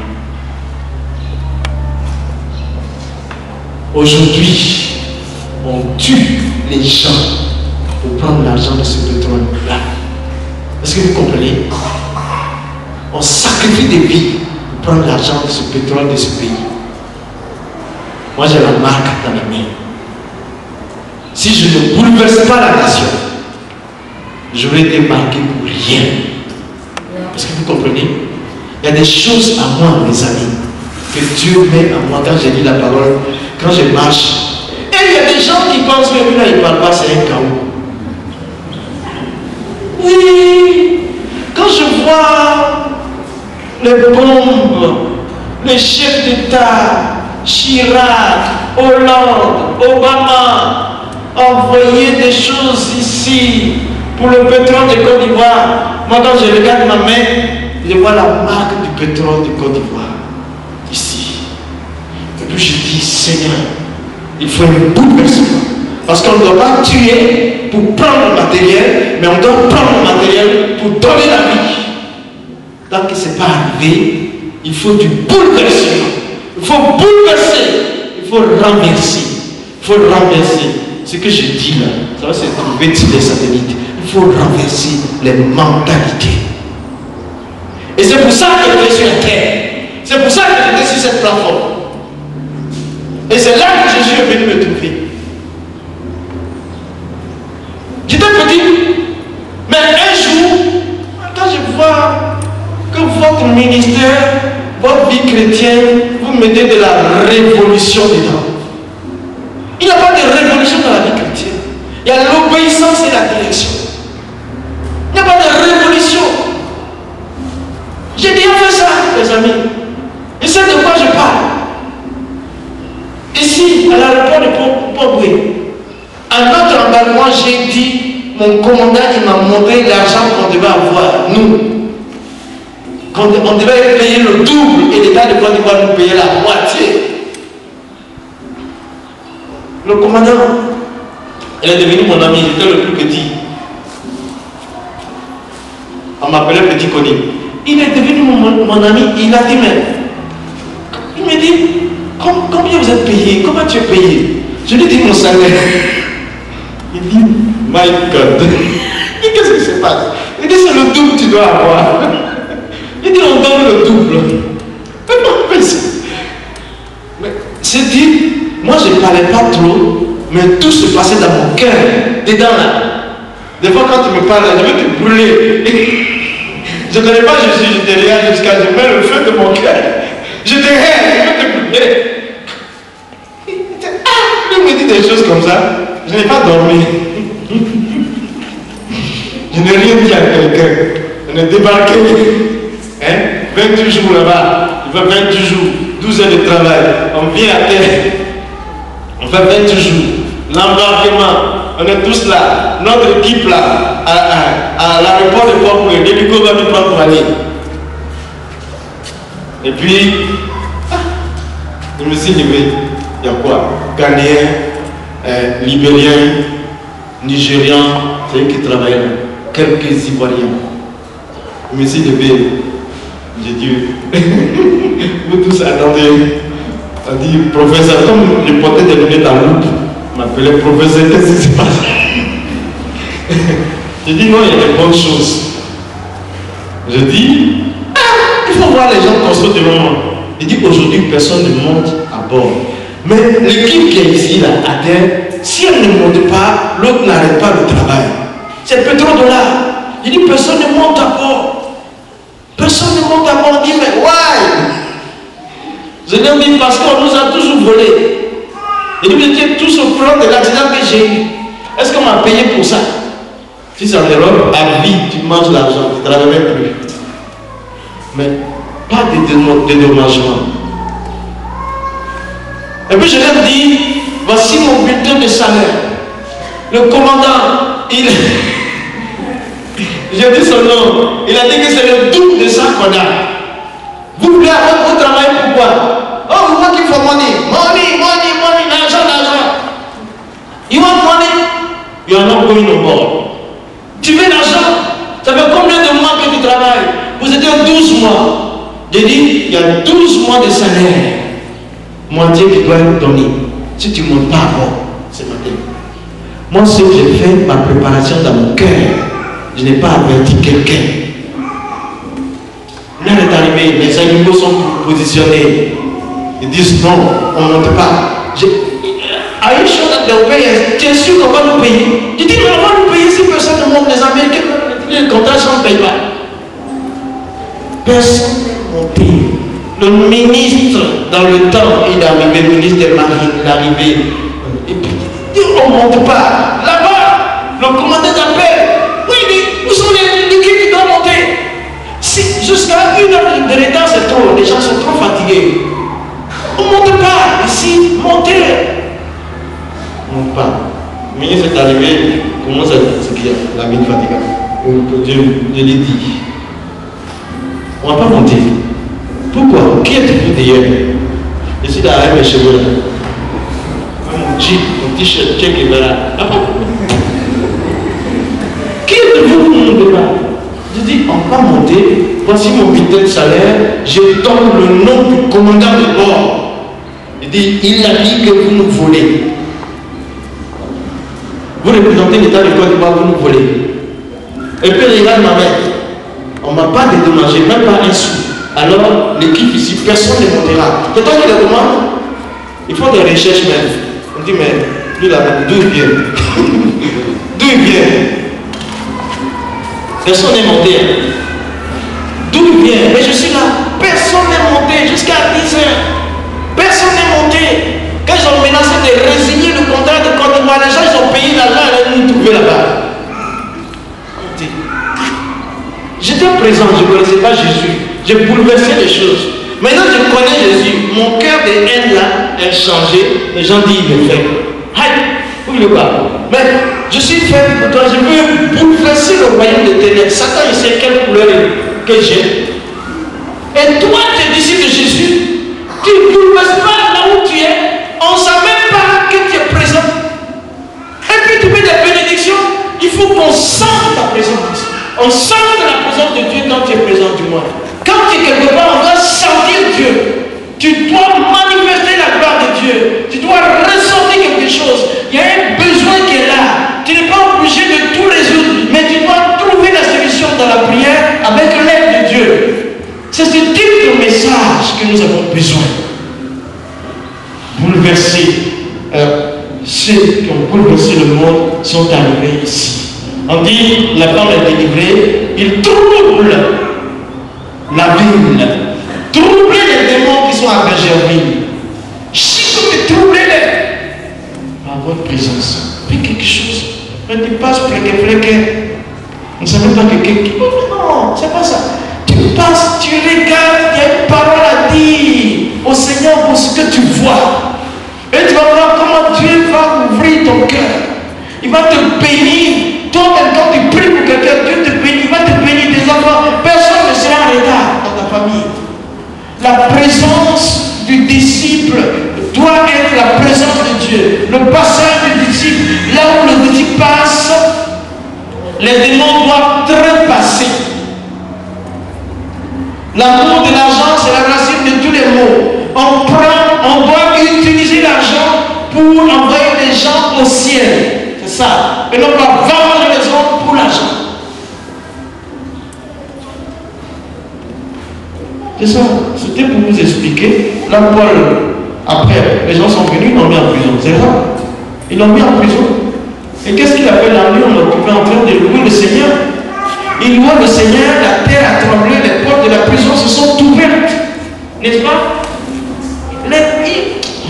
Aujourd'hui, on tue les gens pour prendre l'argent de ce pétrole-là. Est-ce que vous comprenez? On sacrifie des vies pour prendre l'argent de ce pétrole de ce pays. Moi, j'ai la marque dans la main. Si je ne bouleverse pas la nation, je vais être marqué pour rien. Est-ce que vous comprenez? Il y a des choses à moi, mes amis, que Dieu met à moi quand j'ai dit la parole, quand je marche. Et il y a des gens qui pensent que lui là, il ne parle pas, c'est un chaos. Oui, quand je vois les bombes, les chefs d'État, Chirac, Hollande, Obama, envoyer des choses ici pour le pétrole de Côte d'Ivoire. Moi, quand je regarde ma main, je vois la marque du pétrole de Côte d'Ivoire, ici. Et puis je dis, Seigneur, il faut un bouleversement. Parce qu'on ne doit pas tuer pour prendre le matériel, mais on doit prendre le matériel pour donner la vie. Tant que ce n'est pas arrivé, il faut du bouleversement. Il faut bouleverser, il faut renverser. Il faut renverser. Ce que je dis là, ça va se trouver sur les satellites. Il faut renverser les mentalités. Et c'est pour ça que j'étais sur la terre. C'est pour ça que j'étais sur cette plateforme. Et c'est là que Jésus est venu me trouver. J'étais petit, mais un jour, quand je vois que votre ministère, votre vie chrétienne, vous mettez de la révolution dedans. Il n'y a pas de révolution dans la vie chrétienne. Il y a l'obéissance et la direction. Il n'y a pas de révolution. J'ai déjà fait ça, les amis. Je sais de quoi je parle. Ici, à l'aéroport de Port-Boué, à notre embarquement, j'ai dit, mon commandant, il m'a montré l'argent qu'on devait avoir, nous. On devait payer le double et l'État de Côte d'Ivoire nous payer la moitié. Le commandant, il est devenu mon ami, il était le plus petit. On m'appelait Petit Connu. Il est devenu mon ami, il a dit, mais il me dit, combien vous êtes payé? Comment tu es payé? Je lui ai dit mon salaire. Il dit, my God. Et qu'est-ce qui se passe? Il dit, c'est le double que tu dois avoir. Il dit, on donne le double. Mais c'est dit, moi je ne parlais pas trop, mais tout se passait dans mon cœur, dedans là. Des fois quand tu me parles, je vais te brûler. Je ne connais pas Jésus, je te regarde jusqu'à je mets le feu de mon cœur. Je te regarde, je vais te brûler. Il me dit des choses comme ça. Je n'ai pas dormi. Je n'ai rien dit à quelqu'un. On est débarqué. 28 jours là-bas. Il fait 28 jours. 12 heures de travail. On vient à terre. On fait 28 jours. L'embarquement. On est tous là. Notre équipe là. À l'aéroport de Port-Boué. L'hélico va nous prendre pour aller. Et puis, je me suis levé. Il y a quoi? Ghanéen, Libérien, Nigérian, c'est eux qui travaillent là. Quelques Ivoiriens. Je me suis levé. J'ai dit, vous tous attendez. On dit, professeur, comme je portais des lunettes à loupe, on m'appelait professeur, qu'est-ce qui se passe? J'ai dit, non, il y a des bonnes choses. Je dis, il faut voir les gens construire devant moi. Il dit, aujourd'hui, personne ne monte à bord. Mais l'équipe qui est ici, là, à terre, si elle ne monte pas, l'autre n'arrête pas le travail. C'est pétrodollar. Il dit, personne ne monte à bord. Personne ne monte à bord. On dit, mais why? Je lui ai dit, parce qu'on nous a toujours volé. Il dit, vous étiez tous au courant de l'accident que j'ai eu. Est-ce qu'on m'a payé pour ça? Si c'est en Europe, à vie, tu manges l'argent, tu ne travailles même plus. Mais pas de dédommagement. Et puis je leur dis, voici mon bulletin de salaire. Le commandant, j'ai dit son nom, il a dit que c'est le double de ça qu'on a. Vous voulez avoir votre travail pourquoi? Oh, vous working for money. Money, money, money, l'argent, l'argent. You want money? You are not going on board. Tu veux l'argent? Ça fait combien de mois que tu travailles? Vous étiez 12 mois. J'ai dit, il y a 12 mois de salaire. Moitié qui doit être donné. Si tu ne montes pas avant, c'est matin. Moi, ce que j'ai fait, ma préparation dans mon cœur, je n'ai pas averti quelqu'un. L'heure est arrivée, les animaux sont positionnés. Ils disent non, on ne monte pas. Are you sure that they'll pay us? Tu es sûr qu'on va nous payer? Je dis, mais on va nous payer si personne ne monte. Les Américains, les contrats ne payent pas. Personne ne monte. Le ministre, dans le temps, il est arrivé, le ministre des Marines, il est arrivé. Et puis, on ne monte pas. Là-bas, le commandant d'appel, oui, il dit, où sont les équipes qui doivent monter? Si, jusqu'à 1 heure de retard, c'est trop. Les gens sont trop fatigués. On ne monte pas. Ici, montez. On ne monte pas. Le ministre est arrivé, comment ça c'est qu'il y a la mine fatigante. Je l'ai dit. On ne va pas monter. Pourquoi? Qui êtes-vous d'ailleurs? Je suis derrière mes cheveux là. Mon jeep, mon t-shirt, check et voilà. Qui êtes-vous pour monter là? Je dis, on va monter. Voici mon bulletin de salaire. Je donne le nom du commandant de bord. Il dit, il a dit que vous nous volez. Vous représentez l'État de Côte d'Ivoire, vous nous volez. Et puis regarde ma mère. On ne m'a pas dédommagé, même pas un sou. Alors, l'équipe ici, personne ne montera. C'est toi qui le demande. Ils font des recherches même. On dit, mais lui là, d'où il vient? D'où il vient? Personne n'est monté. D'où il vient? Mais je suis là. Personne n'est monté jusqu'à 10 heures. Personne n'est monté. Quand ils ont menacé de résigner le contrat de Côte d'Ivoire, les gens ils ont payé l'argent et nous trouver là-bas. J'étais présent, je ne connaissais pas Jésus. J'ai bouleversé les choses. Maintenant je connais Jésus. Mon cœur de haine là est changé. Les gens disent il est fait. Aïe, oui le bas. Mais je suis fait pour toi. Je veux bouleverser le royaume des ténèbres. Satan il sait quelle couleur que j'ai. Et toi tu es disciple de Jésus. Tu ne bouleverses pas là où tu es. On ne sait même pas que tu es présent. Et puis tu fais des bénédictions. Il faut qu'on sente ta présence. On sent la présence de Dieu quand tu es présent du moins. Quand tu es quelque part, on doit sentir Dieu. Tu dois manifester la gloire de Dieu. Tu dois ressentir quelque chose. Il y a un besoin qui est là. Tu n'es pas obligé de tout résoudre, mais tu dois trouver la solution dans la prière avec l'aide de Dieu. C'est ce type de message que nous avons besoin. Bouleverser. Ceux qui ont bouleversé le monde sont arrivés ici. On dit, la femme est délivrée, il trouble la ville, trouble les démons qui sont à Bergerville. Chicote, troublez-les par votre présence. Fais quelque chose. Mais tu passes fléqué. On ne sait même pas que quelqu'un. Non, c'est pas ça. Tu passes, tu regardes, il y a une parole à dire au Seigneur pour ce que tu vois. Et tu vas voir comment Dieu va ouvrir ton cœur. Il va te bénir. Toi-même, quand tu pries pour quelqu'un, Dieu te bénit, il va te bénir tes enfants. Personne ne sera en retard dans ta famille. La présence du disciple doit être la présence de Dieu. Le passage du disciple, là où le disciple passe, les démons doivent trépasser. L'amour de l'argent, c'est la racine de tous les maux. On doit utiliser l'argent pour envoyer les gens au ciel. C'est ça. Et non pas vendre les hommes pour l'argent. C'est ça. C'était pour vous expliquer. Là, Paul, après, les gens sont venus, ils l'ont mis en prison. C'est vrai. Ils l'ont mis en prison. Et qu'est-ce qu'il a fait la nuit? On l'a trouvé en train de louer le Seigneur. Il louait le Seigneur, la terre a tremblé, les portes de la prison se sont ouvertes. N'est-ce pas?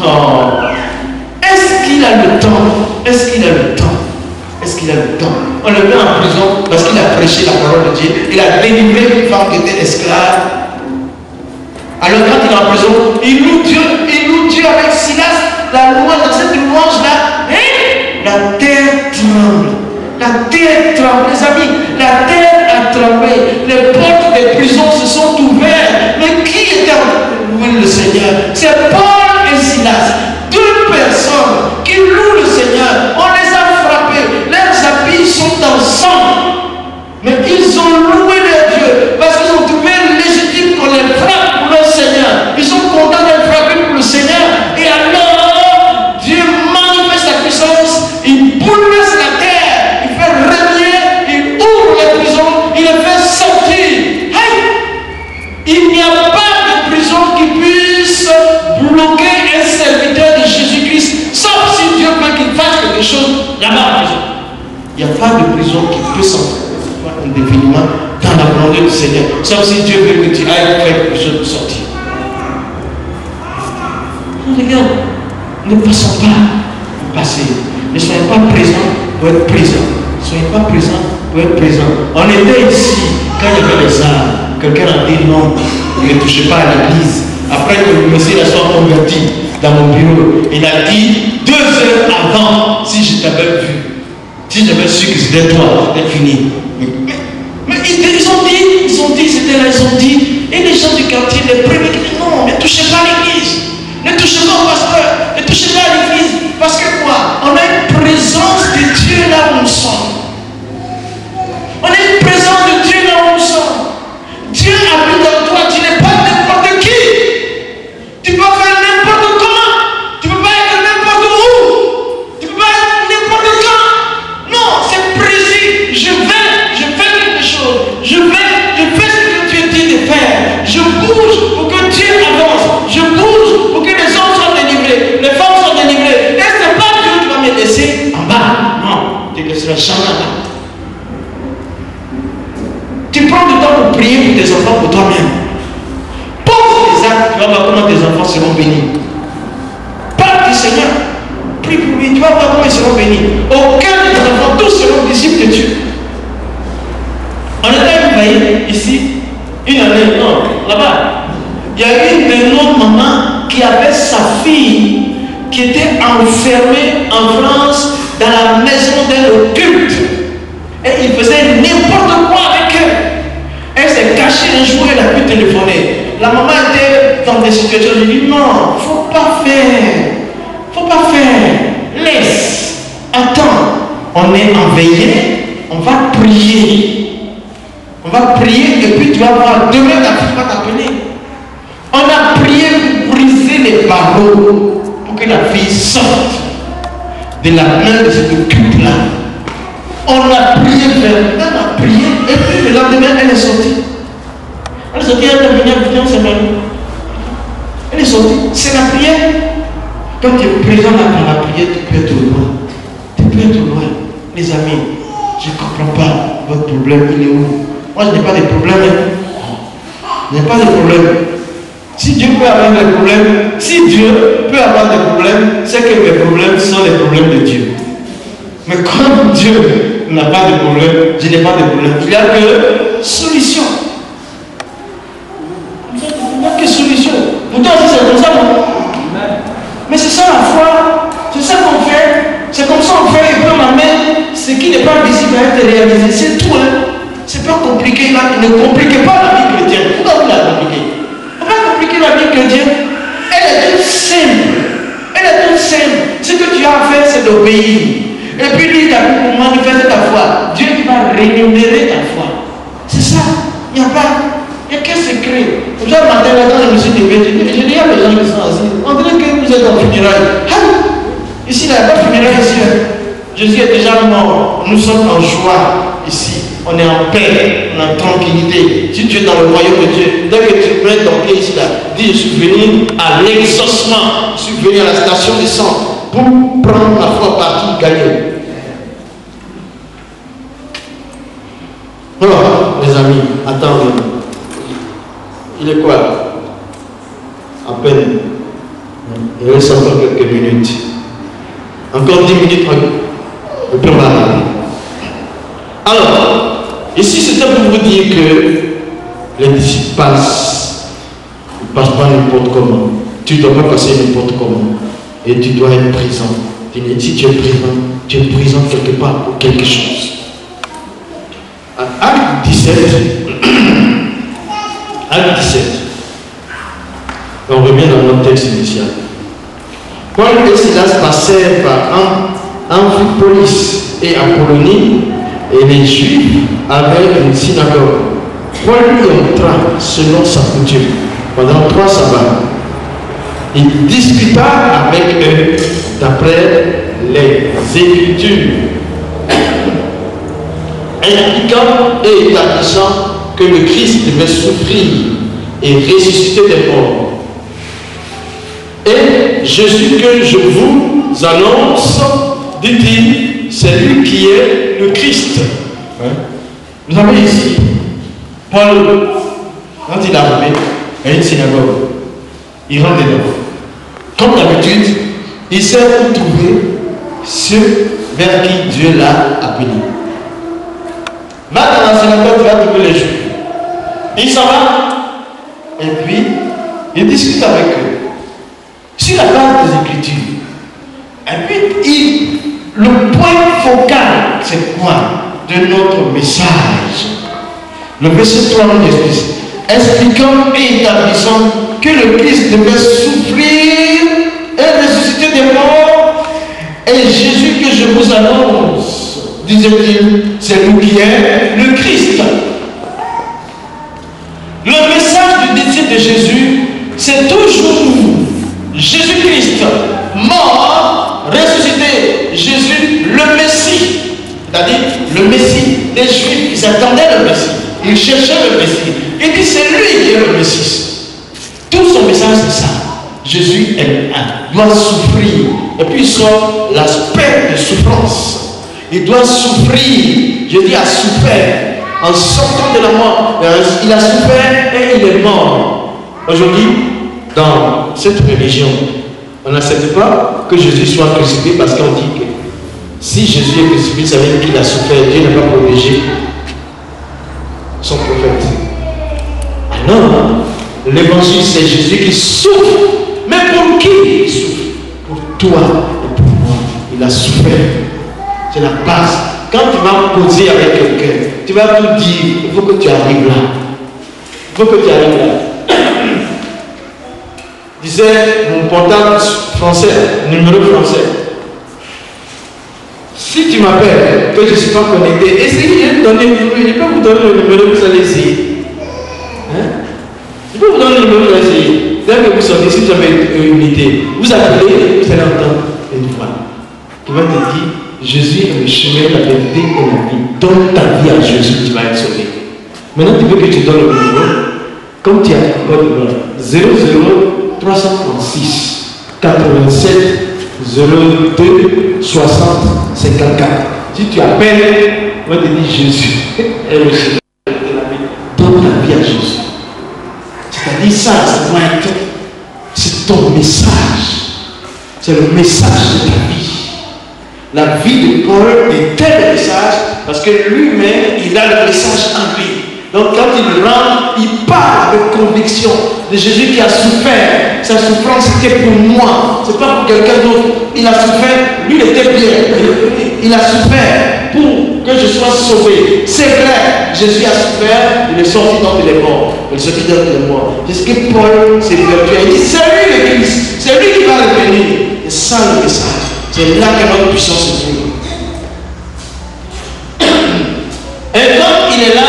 Oh. Est-ce qu'il a le temps? Est-ce qu'il a le temps? Est-ce qu'il a le temps? On le met en prison parce qu'il a prêché la parole de Dieu. Il a délivré une femme qui était esclave. Alors quand il est en prison, il loue Dieu avec Silas, la louange, dans cette louange-là, la terre tremble. La terre tremble, les amis, la terre a tremblé. Les portes des prisons se sont ouvertes. Mais qui était en louer le Seigneur? C'est Paul et Silas. Deux personnes qui louent le Seigneur. On les a frappés. Leurs habits sont ensemble. Mais ils ont loué leur Dieu parce qu'ils ont trouvé légitime qu'on les frappe pour leur Seigneur. Ils sont contents d'être frappés pour le Seigneur. Et alors, Dieu manifeste sa puissance. Il bouleverse la terre. Il fait régner. Il ouvre les prisons. Il les fait sortir. Hey! Il n'y a pas de prison qui puisse bloquer un serviteur de Jésus-Christ, sauf si Dieu veut qu'il fasse quelque chose là-bas en prison. Il n'y a pas de prison qui peut s'entrer indéfiniment dans la volonté du Seigneur, sauf si Dieu veut que tu ailles faire quelque chose pour sortir. Non, les gars, ne passons pas au passé. Ne soyez pas présents pour être présents. Ne soyez pas présents pour être présents. On était ici quand il y avait les armes. Quelqu'un a dit non, ne touchez pas à l'église. Après que le monsieur soit converti dans mon bureau, il a dit 2 heures avant, si je t'avais vu, si j'avais su que c'était toi, c'était fini. Mais ils ont dit, c'était là, ils ont dit, et les gens du quartier, les premiers qui disent non, ne touchez pas à l'église, ne touchez pas au pasteur, ne touchez pas à l'église, parce que quoi? On a une présence de Dieu là où nous sommes. On a une présence de Dieu là où nous sommes. Dieu habite dans toi, tu n'es pas n'importe qui. Tu peux faire n'importe comment. Tu ne peux pas être n'importe où. Tu ne peux pas être n'importe quand. n'y a jamais un temps. Tu prends du temps pour prier pour tes enfants, pour toi-même. Pose les actes, tu vas voir comment tes enfants seront bénis. Parle du Seigneur. Prie pour lui, tu vas voir comment ils seront bénis. Aucun de tes enfants, tous seront disciples de Dieu. On était envoyé ici, une année, non, là-bas. Il y a eu une autre maman qui avait sa fille qui était enfermée en France dans la maison d'un occulte. Et il faisait n'importe quoi avec elle. Elle s'est cachée un jour, elle a pu téléphoner. La maman était dans des situations, je lui dis non, faut pas faire. Faut pas faire. Laisse. Attends. On est en veillée, on va prier. On va prier et puis tu vas voir, demain ta fille va t'appeler. On a prié pour briser les barreaux pour que la fille sorte de la main de cet occulte-là. On a prié elle a prié et puis le lendemain elle est sortie. Elle est sortie, elle est venue habiter en Samarie. Elle est sortie, c'est la prière. Quand tu es présent là par la prière, tu peux être loin. Tu peux être loin. Les amis, je ne comprends pas votre problème, il est où? Moi je n'ai pas de problème. Je n'ai pas de problème. Si Dieu peut avoir des problèmes, si Dieu peut avoir des problèmes, c'est que mes problèmes sont les problèmes de Dieu. Mais comme Dieu n'a pas de problème, je n'ai pas de problème. Il n'y a que solution. Il n'y a que solution. Pourtant, si c'est comme ça, non? Mais c'est ça la foi. C'est ça qu'on fait. C'est comme ça qu'on fait. Et puis on amène ce qui n'est pas visible à être réalisé. C'est tout. Hein? C'est pas compliqué. Là. Ne compliquez pas la vie chrétienne. Pourquoi vous la compliquez? Compliquer la vie chrétienne, elle est toute simple. Elle est toute simple. Ce que tu as à faire, c'est d'obéir. Et puis lui, il a pu pour manifester ta foi. Dieu qui va rémunérer ta foi. C'est ça. Il n'y a pas. Il n'y a qu'un secret. Comme ça, le matin, là, je me suis levé. Je dis, il y a des gens qui sont assis. On dirait que vous êtes en funérailles. Ici, il n'y a pas de funérailles ici. Jésus est déjà mort. Nous sommes en joie ici. On est en paix, on est en tranquillité. Si tu es dans le royaume de Dieu, dès que tu mets ton pied ici, là, dis, je suis venu à l'exaucement, je suis venu à la station de sang pour prendre la foi partie gagnée. Oh, les amis, attendez. Il est quoi? À peine. Il reste encore quelques minutes. Encore 10 minutes, on peut parler. Alors, ici c'était pour vous dire que les disciples passent. Ils ne passent pas n'importe comment. Tu ne dois pas passer n'importe comment. Et tu dois être présent. Si tu es présent quelque part pour quelque chose. Acte 17. Acte 17. On revient dans notre texte initial. Paul et Silas passèrent par Amphipolis et Apollonie. Et les Juifs avaient une synagogue. Paul y entra selon sa coutume pendant 3 sabbats. Il discuta avec eux d'après les Écritures, expliquant et établissant que le Christ devait souffrir et ressusciter des morts. Et Jésus que je vous annonce, dit-il, c'est lui qui est le Christ. Vous avez ici, Paul, quand il est arrivé à une synagogue, il rentre dedans. Comme d'habitude, il sait où trouver ceux vers qui Dieu l'a appelé. Va dans la synagogue, tu vas trouver les Juifs. Il s'en va, et puis, il discute avec eux sur la base des Écritures. Et puis, le point focal, c'est quoi de notre message? Le verset 3 nous explique, expliquant et établissant que le Christ devait souffrir et ressusciter des morts, et Jésus que je vous annonce, disait-il, c'est lui qui est le Christ. Le message du disciple de Jésus, c'est toujours Jésus-Christ, mort, ressuscité, Jésus, le Messie. C'est-à-dire le Messie des Juifs, ils attendaient le Messie, ils cherchaient le Messie. Il dit c'est lui qui est le Messie. Tout son message c'est ça. Jésus doit souffrir. Et puis il sort l'aspect de souffrance. Il doit souffrir. Jésus a souffert en sortant de la mort. Il a souffert et il est mort. Aujourd'hui, dans cette religion, on n'accepte pas que Jésus soit crucifié parce qu'on dit que si Jésus est crucifié, ça veut dire qu'il a souffert. Dieu n'a pas protégé son prophète. Ah non, l'évangile c'est Jésus qui souffre. Mais pour qui il souffre? Pour toi et pour moi. Il a souffert. C'est la base. Quand tu vas causer avec quelqu'un, tu vas tout dire, il faut que tu arrives là. Il faut que tu arrives là. Disait mon portable français, numéro français. Si tu m'appelles, que je ne suis pas connecté, essayez de donner le numéro. Je peux vous donner le numéro, vous allez essayer. Hein? Je peux vous donner le numéro, vous allez essayer. Dès que vous sortez, si vous avez une idée, vous appelez, vous allez entendre une voix qui va te dire, Jésus est le chemin, la vérité et la vie. Donne ta vie à Jésus, tu vas être sauvé. Maintenant, tu veux que tu donnes le numéro, comme tu as encore le numéro, 00 336 87 02 60 54. Si tu appelles, on va te dire Jésus est le chemin de la vie. Donne ta vie à Jésus. C'est-à-dire ça, c'est ton message. C'est le message de ta vie. La vie de Paul est tel message parce que lui-même, il a le message en lui. Donc quand il rentre, il parle avec conviction de Jésus qui a souffert. Sa souffrance c'était pour moi, c'est pas pour quelqu'un d'autre. Il a souffert, lui il était bien. Il a souffert pour que je sois sauvé. C'est vrai, Jésus a souffert, il est sorti dans les morts. Il est sorti dans les morts. C'est ce que Paul s'est vertué. Il dit c'est lui le Christ, c'est lui qui va revenir. C'est ça le message. C'est là que notre puissance se trouve. Et quand il est là,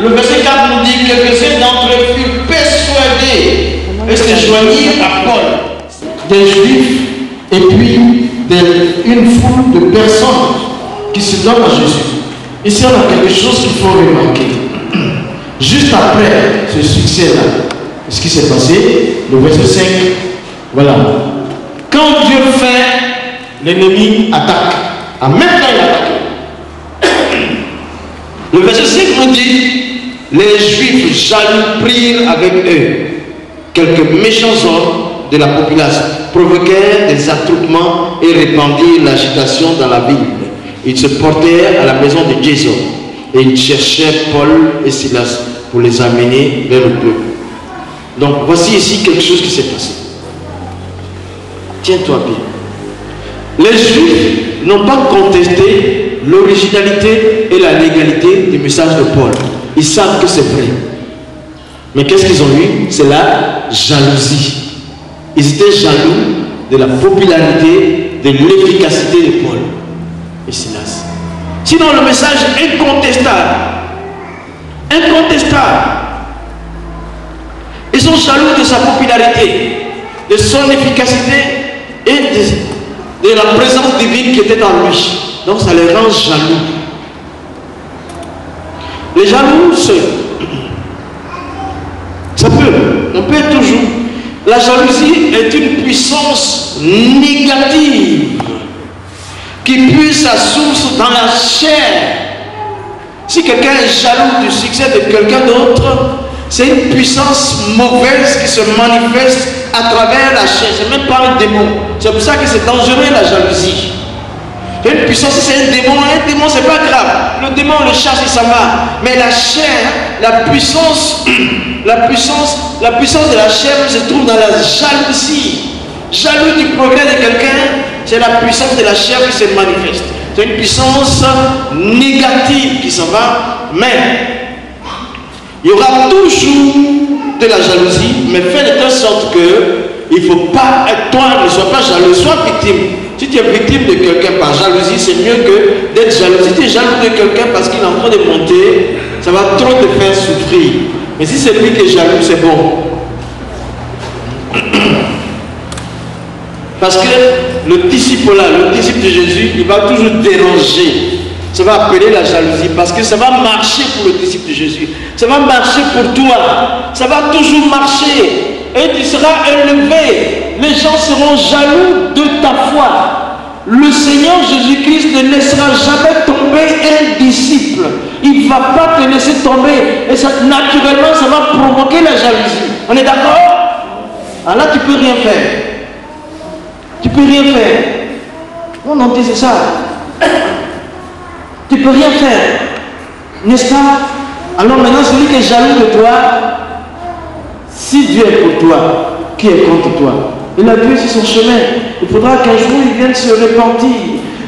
le verset 4 nous dit que quelques-uns d'entre eux furent persuadés et se joignirent à Paul, des Juifs et puis une foule de personnes qui se donnent à Jésus. Ici, on a quelque chose qu'il faut remarquer. Juste après ce succès-là, ce qui s'est passé, le verset 5, voilà. Quand Dieu fait, l'ennemi attaque. En même temps, il attaque. Le verset 5 nous dit, les Juifs jaloux prirent avec eux quelques méchants hommes de la population, provoquèrent des attroupements et répandirent l'agitation dans la ville. Ils se portèrent à la maison de Jason et ils cherchèrent Paul et Silas pour les amener vers le peuple. Donc voici ici quelque chose qui s'est passé. Tiens-toi bien. Les Juifs n'ont pas contesté l'originalité et la légalité du message de Paul. Ils savent que c'est vrai. Mais qu'est-ce qu'ils ont eu? C'est la jalousie. Ils étaient jaloux de la popularité, de l'efficacité de Paul et Silas. Sinon, le message est incontestable. Incontestable. Ils sont jaloux de sa popularité, de son efficacité et de la présence divine qui était en lui. Donc ça les rend jaloux. Les jaloux, ça peut, on peut toujours. La jalousie est une puissance négative qui puise sa source dans la chair. Si quelqu'un est jaloux du succès de quelqu'un d'autre, c'est une puissance mauvaise qui se manifeste à travers la chair. C'est même pas un démon. C'est pour ça que c'est dangereux la jalousie. C'est une puissance, c'est un démon c'est pas grave. Le démon le chasse et ça va. Mais la chair, la puissance de la chair se trouve dans la jalousie. Jaloux du progrès de quelqu'un, c'est la puissance de la chair qui se manifeste. C'est une puissance négative qui s'en va, mais il y aura toujours de la jalousie, mais fais de telle sorte que il ne faut pas être, toi ne sois pas jaloux, sois victime. Si tu es victime de quelqu'un par jalousie, c'est mieux que d'être jaloux. Si tu es jaloux de quelqu'un parce qu'il est en train de monter, ça va trop te faire souffrir. Mais si c'est lui qui est jaloux, c'est bon. Parce que le disciple là, le disciple de Jésus, il va toujours déranger. Ça va appeler la jalousie parce que ça va marcher pour le disciple de Jésus. Ça va marcher pour toi. Ça va toujours marcher. Et tu seras élevé. Les gens seront jaloux de ta foi. le Seigneur Jésus-Christ ne laissera jamais tomber un disciple. Il ne va pas te laisser tomber. Et ça, naturellement, ça va provoquer la jalousie. On est d'accord? Alors là, tu ne peux rien faire. Tu ne peux rien faire. Non, c'est ça. Tu ne peux rien faire. N'est-ce pas? Alors maintenant, celui qui est jaloux de toi, si Dieu est pour toi, qui est contre toi? Il a vu sur son chemin. Il faudra qu'un jour il vienne se repentir.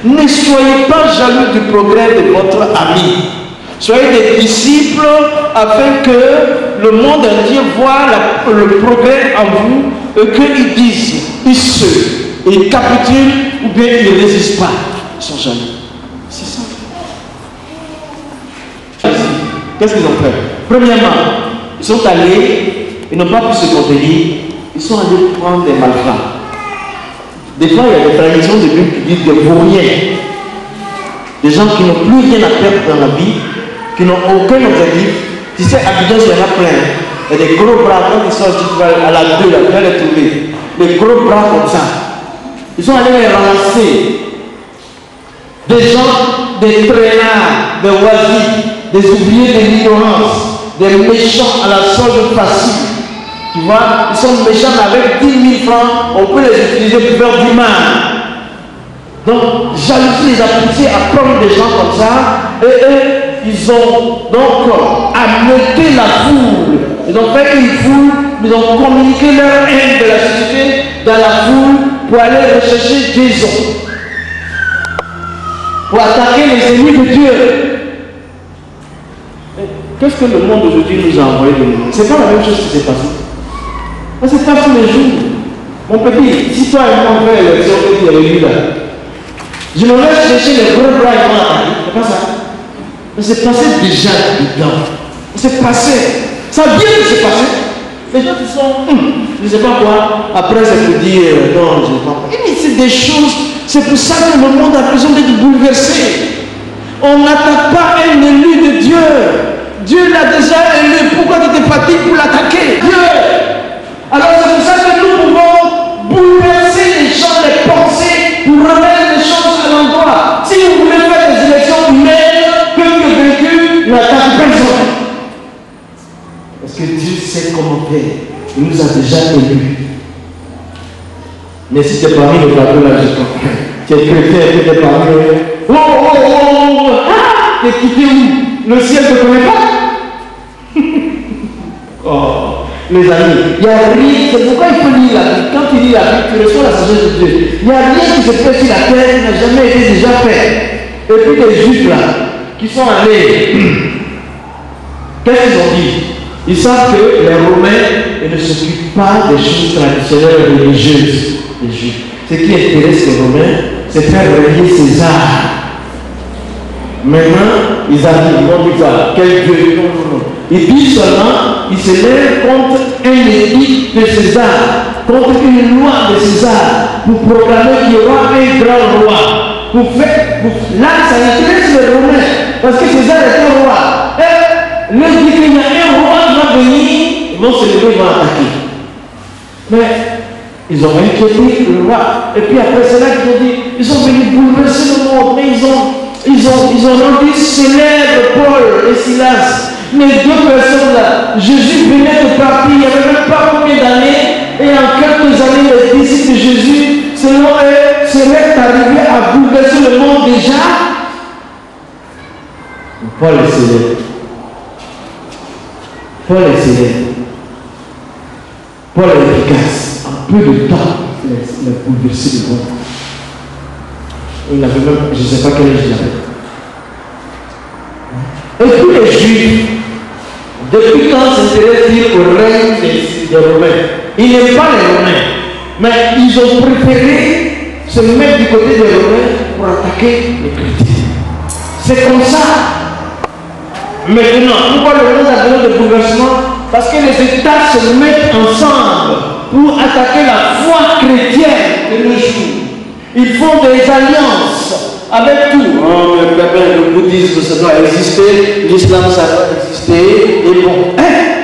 Ne soyez pas jaloux du progrès de votre ami. Soyez des disciples afin que le monde entier voit le progrès en vous et qu'ils disent, ils ils capitulent ou bien ils ne résistent pas. Ils sont jaloux. C'est ça. Qu'est-ce qu'ils ont fait? Premièrement, ils sont allés, ils n'ont pas pu se contenir, ils sont allés prendre des malfrats. Des fois, il y a des traditions de Bible qui disent des vauriens. Des gens qui n'ont plus rien à perdre dans la vie, qui n'ont aucun objectif. Tu sais, à Abidjan, il y en a plein. Il y a des gros bras, quand ils sortent, tu vas à la 2, là, tu vas les trouver. Des gros bras comme ça. Ils sont allés les ramasser. Des gens, des traînards, des oisifs, des oubliés de l'ignorance, des méchants à la solde facile. Tu vois, ils sont méchants, mais avec 10 000 francs, on peut les utiliser pour faire du mal. Donc, jalousie les a poussés à prendre des gens comme ça, et eux, ils ont donc ameuté la foule. Ils ont fait une foule, ils ont communiqué leur haine de la société dans la foule pour aller rechercher Jésus. Pour attaquer les ennemis de Dieu. Qu'est-ce que le monde aujourd'hui nous a envoyé de nous? C'est pas la même chose qui s'est passée. C'est pas tous les jours. Mon petit, si toi et moi on fait l'élection et tu es élu là, je me laisse chercher les gros bras et moi à c'est pas ça. Mais c'est passé déjà dedans. C'est passé. Ça vient de se passer. Les gens qui sont, je ne sais pas quoi, après c'est pour dire, non, je ne sais pas. Mais c'est des choses, c'est pour ça que le monde a besoin d'être bouleversé. On n'attaque pas un élu de Dieu. Dieu l'a déjà élu. Pourquoi tu te fatigues pour l'attaquer? Dieu. Alors c'est pour ça que nous pouvons bouleverser les gens, les pensées, pour remettre les choses à l'endroit. Si vous voulez faire des élections humaines, peuple vaincu, n'attaque personne. Parce que Dieu sait comment faire. Il nous a déjà élus. Mais si tu es parmi les bateaux là, je comprends. Tu es chrétien, tu es parmi eux. Oh, ah, tu es quitté où? Le ciel ne te connaît pas? Oh. Les amis, il n'y a rien, c'est pourquoi il faut lire la Bible. Quand tu lis la Bible, tu reçois la sagesse de Dieu. Il n'y a rien qui se fait sur la terre qui n'a jamais été déjà fait. Et puis les Juifs là, qui sont allés, qu'est-ce qu'ils ont dit? Ils savent que les Romains ne s'occupent pas des choses traditionnelles religieuses des Juifs. Ce qui intéresse les Romains, c'est faire régner César. Maintenant, ils vont dire ça. Quel Dieu? Non, non, non. Ils disent seulement, ils se lèvent contre un édit de César, contre une loi de César, pour proclamer qu'il y aura un grand roi. Là, ça intéresse les Romains, parce que César est un roi. Et leur dit qu'il y a un roi qui va venir, ils vont se lever, ils vont attaquer. Mais ils ont inquiété le roi. Et puis après, c'est là qu'ils ont dit, ils sont venus bouleverser le monde, mais ils ont rendu célèbres Paul et Silas. Les deux personnes là, Jésus venait de partir, il n'y avait même pas combien d'années, et en quelques années, les disciples de Jésus, selon eux, seraient arrivés à bouleverser le monde déjà. Paul est célèbre. Paul est célèbre. Paul est efficace. En peu de temps, il a bouleversé le monde. Il n'avait même, je ne sais pas quel âge il avait. Et tous les Juifs, depuis quand s'intéressent-ils au règne des Romains? Ils n'aiment pas les Romains, mais ils ont préféré se mettre du côté des Romains pour attaquer les chrétiens. C'est comme ça. Maintenant, pourquoi le monde a besoin de bouleversement? Parce que les États se mettent ensemble pour attaquer la foi chrétienne de nos jours. Ils font des alliances avec tout. Oh, le bouddhisme, ça doit exister, l'islam, ça doit exister, et bon,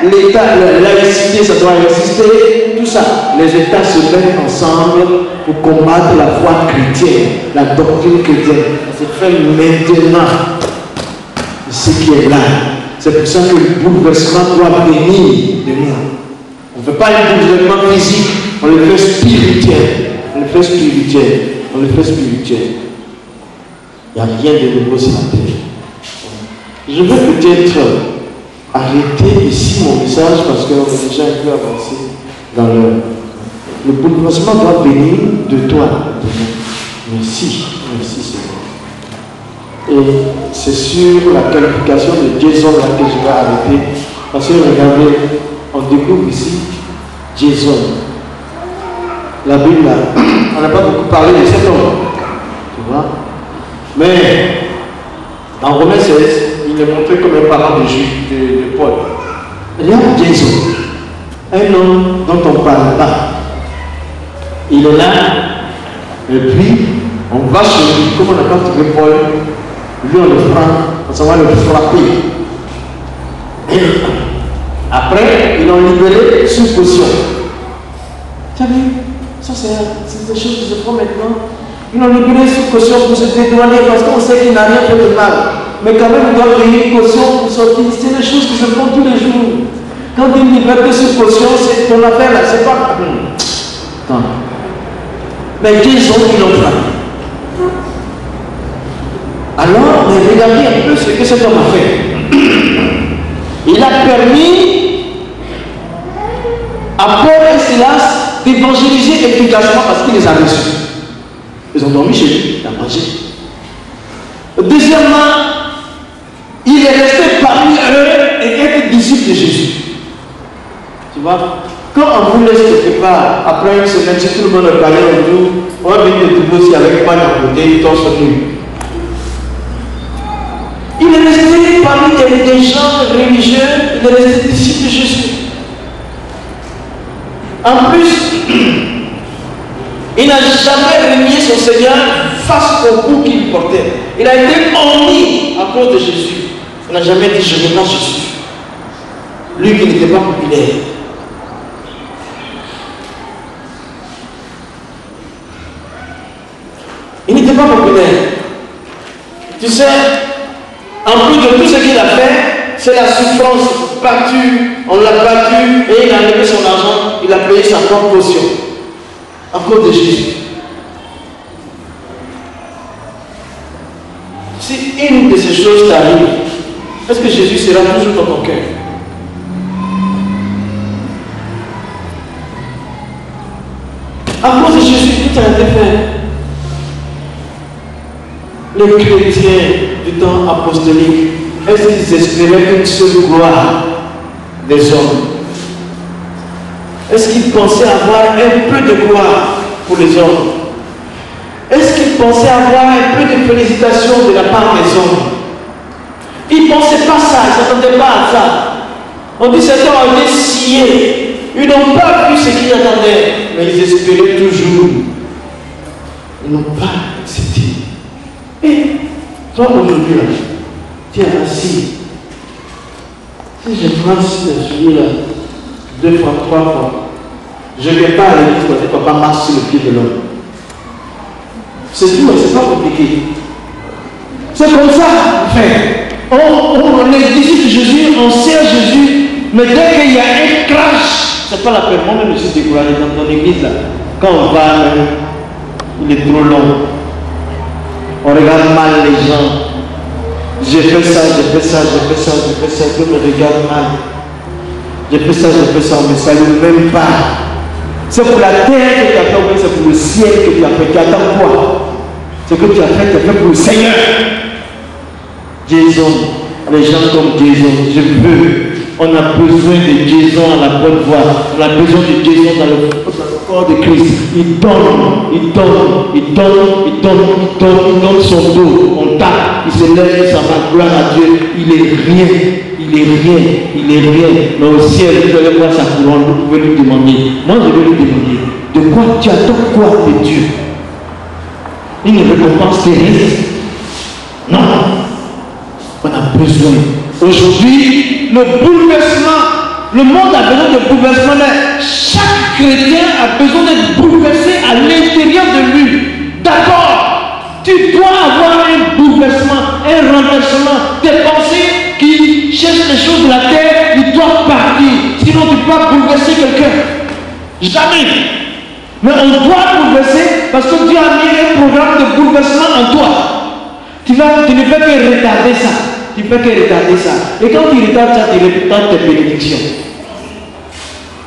l'État, la laïcité, ça doit exister, tout ça, les États se mettent ensemble pour combattre la foi chrétienne, la doctrine chrétienne. Ça se fait maintenant. Ce qui est là. C'est pour ça que le bouleversement doit venir de nous. On ne fait pas un bouleversement physique, on le fait spirituel. On le fait spirituel. On le fait spirituel. Il n'y a rien de nouveau sur la terre. Je vais peut-être arrêter ici mon message parce qu'on est déjà un peu avancé dans le bouleversement doit venir de toi. Merci. Merci Seigneur. Et c'est sur la qualification de Jason là que je vais arrêter. Parce que regardez, on découvre ici Jason. La Bible, là, on n'a pas beaucoup parlé de cet homme. Tu vois? Mais dans Romains 16, il est montré comme un parent de Paul. Il y a Jason, un homme dont on ne parle pas. Il est là, et puis on va chez lui, comme on n'a pas trouvé Paul, lui on le prend, on s'en va le frapper. Et après, ils l'ont libéré sous caution. Tu as vu? Ça c'est des choses qui se font maintenant. Ils l'ont libéré sous caution pour se dédouaner parce qu'on sait qu'il n'a rien fait de mal. Mais quand même, il doit payer une caution pour sortir. C'est des choses qui se font tous les jours. Quand il libère sous caution, c'est ton affaire là, c'est pas. Attends. Mais Jason, ils l'ont frappé. Alors, mais regardez un peu ce que cet homme a fait. Il a permis à Paul et Silas d'évangéliser efficacement parce qu'il les a reçus. Ils ont dormi chez lui, il a mangé. Deuxièmement, il est resté parmi eux et être disciple de Jésus. Tu vois, quand on vous laisse quelque part, après une semaine, si tout le monde a parlé en nous, on va venir de trouver aussi avec pas d'un côté, il torse nu. Il est resté parmi des gens religieux, il est resté disciple de Jésus. En plus, il n'a jamais renié son Seigneur face au coup qu'il portait. Il a été honni à cause de Jésus. Il n'a jamais dit je renie Jésus. Lui qui n'était pas populaire. Il n'était pas populaire. Tu sais, en plus de tout ce qu'il a fait, c'est la souffrance battue. On l'a battu et il a levé son argent. Il a payé sa propre caution. À cause de Jésus. Si une de ces choses t'arrive, est-ce que Jésus sera toujours dans ton cœur? À cause de Jésus, tout a été fait. Les chrétiens du temps apostolique, est-ce qu'ils espéraient une seule gloire des hommes? Est-ce qu'ils pensaient avoir un peu de gloire pour les hommes? Est-ce qu'ils pensaient avoir un peu de félicitations de la part des hommes? Ils ne pensaient pas ça, ils ne s'attendaient pas à ça. On dit que certains ont été sciés. Ils n'ont pas vu ce qu'ils attendaient, mais ils espéraient toujours. Ils n'ont pas accepté. Et toi aujourd'hui, tu es assis. Si je prends celui-là, 2 fois, 3 fois, je ne vais pas à l'église parce que papa marche sur le pied de l'homme. C'est tout, c'est pas compliqué. C'est comme ça, en fait. On est disciples de Jésus, on sert Jésus, mais dès qu'il y a un crash, c'est pas la peine. Moi-même, je suis découragé dans ton église là. Quand on va, il est trop long. On regarde mal les gens. J'ai fait ça, j'ai fait ça, j'ai fait ça, j'ai fait ça, tout me regarde mal. J'ai fait ça, on ne me salue même pas. C'est pour la terre que tu as fait, ou c'est pour le ciel que tu as fait. Tu attends quoi? Ce que tu as fait pour le Seigneur. Jason, les gens comme Jason, je veux. On a besoin de Jason à la bonne voie. On a besoin de Jason dans le corps de Christ. Il donne, il donne, il donne, il donne, il donne, il donne son dos. On tape, il se lève, il s'en va, gloire à Dieu. Il est rien, il est rien, il est rien. Mais au ciel, vous allez voir sa couronne, vous pouvez lui demander. Moi, je vais lui demander, de quoi tu attends quoi de Dieu? Une récompense terrestre? Non. On a besoin. Aujourd'hui, le bouleversement, le monde a besoin de bouleversement, mais chaque chrétien a besoin d'être bouleversé à l'intérieur de lui. D'abord, tu dois avoir un bouleversement, un renversement. Tes pensées qui cherchent les choses de la terre, ils doivent partir. Sinon, tu peux pas bouleverser quelqu'un. Jamais. Mais on doit bouleverser parce que Dieu a mis un programme de bouleversement en toi. Tu ne fais que retarder ça. Tu ne fais que retarder ça. Et quand tu retardes ça, tu retardes tes bénédictions.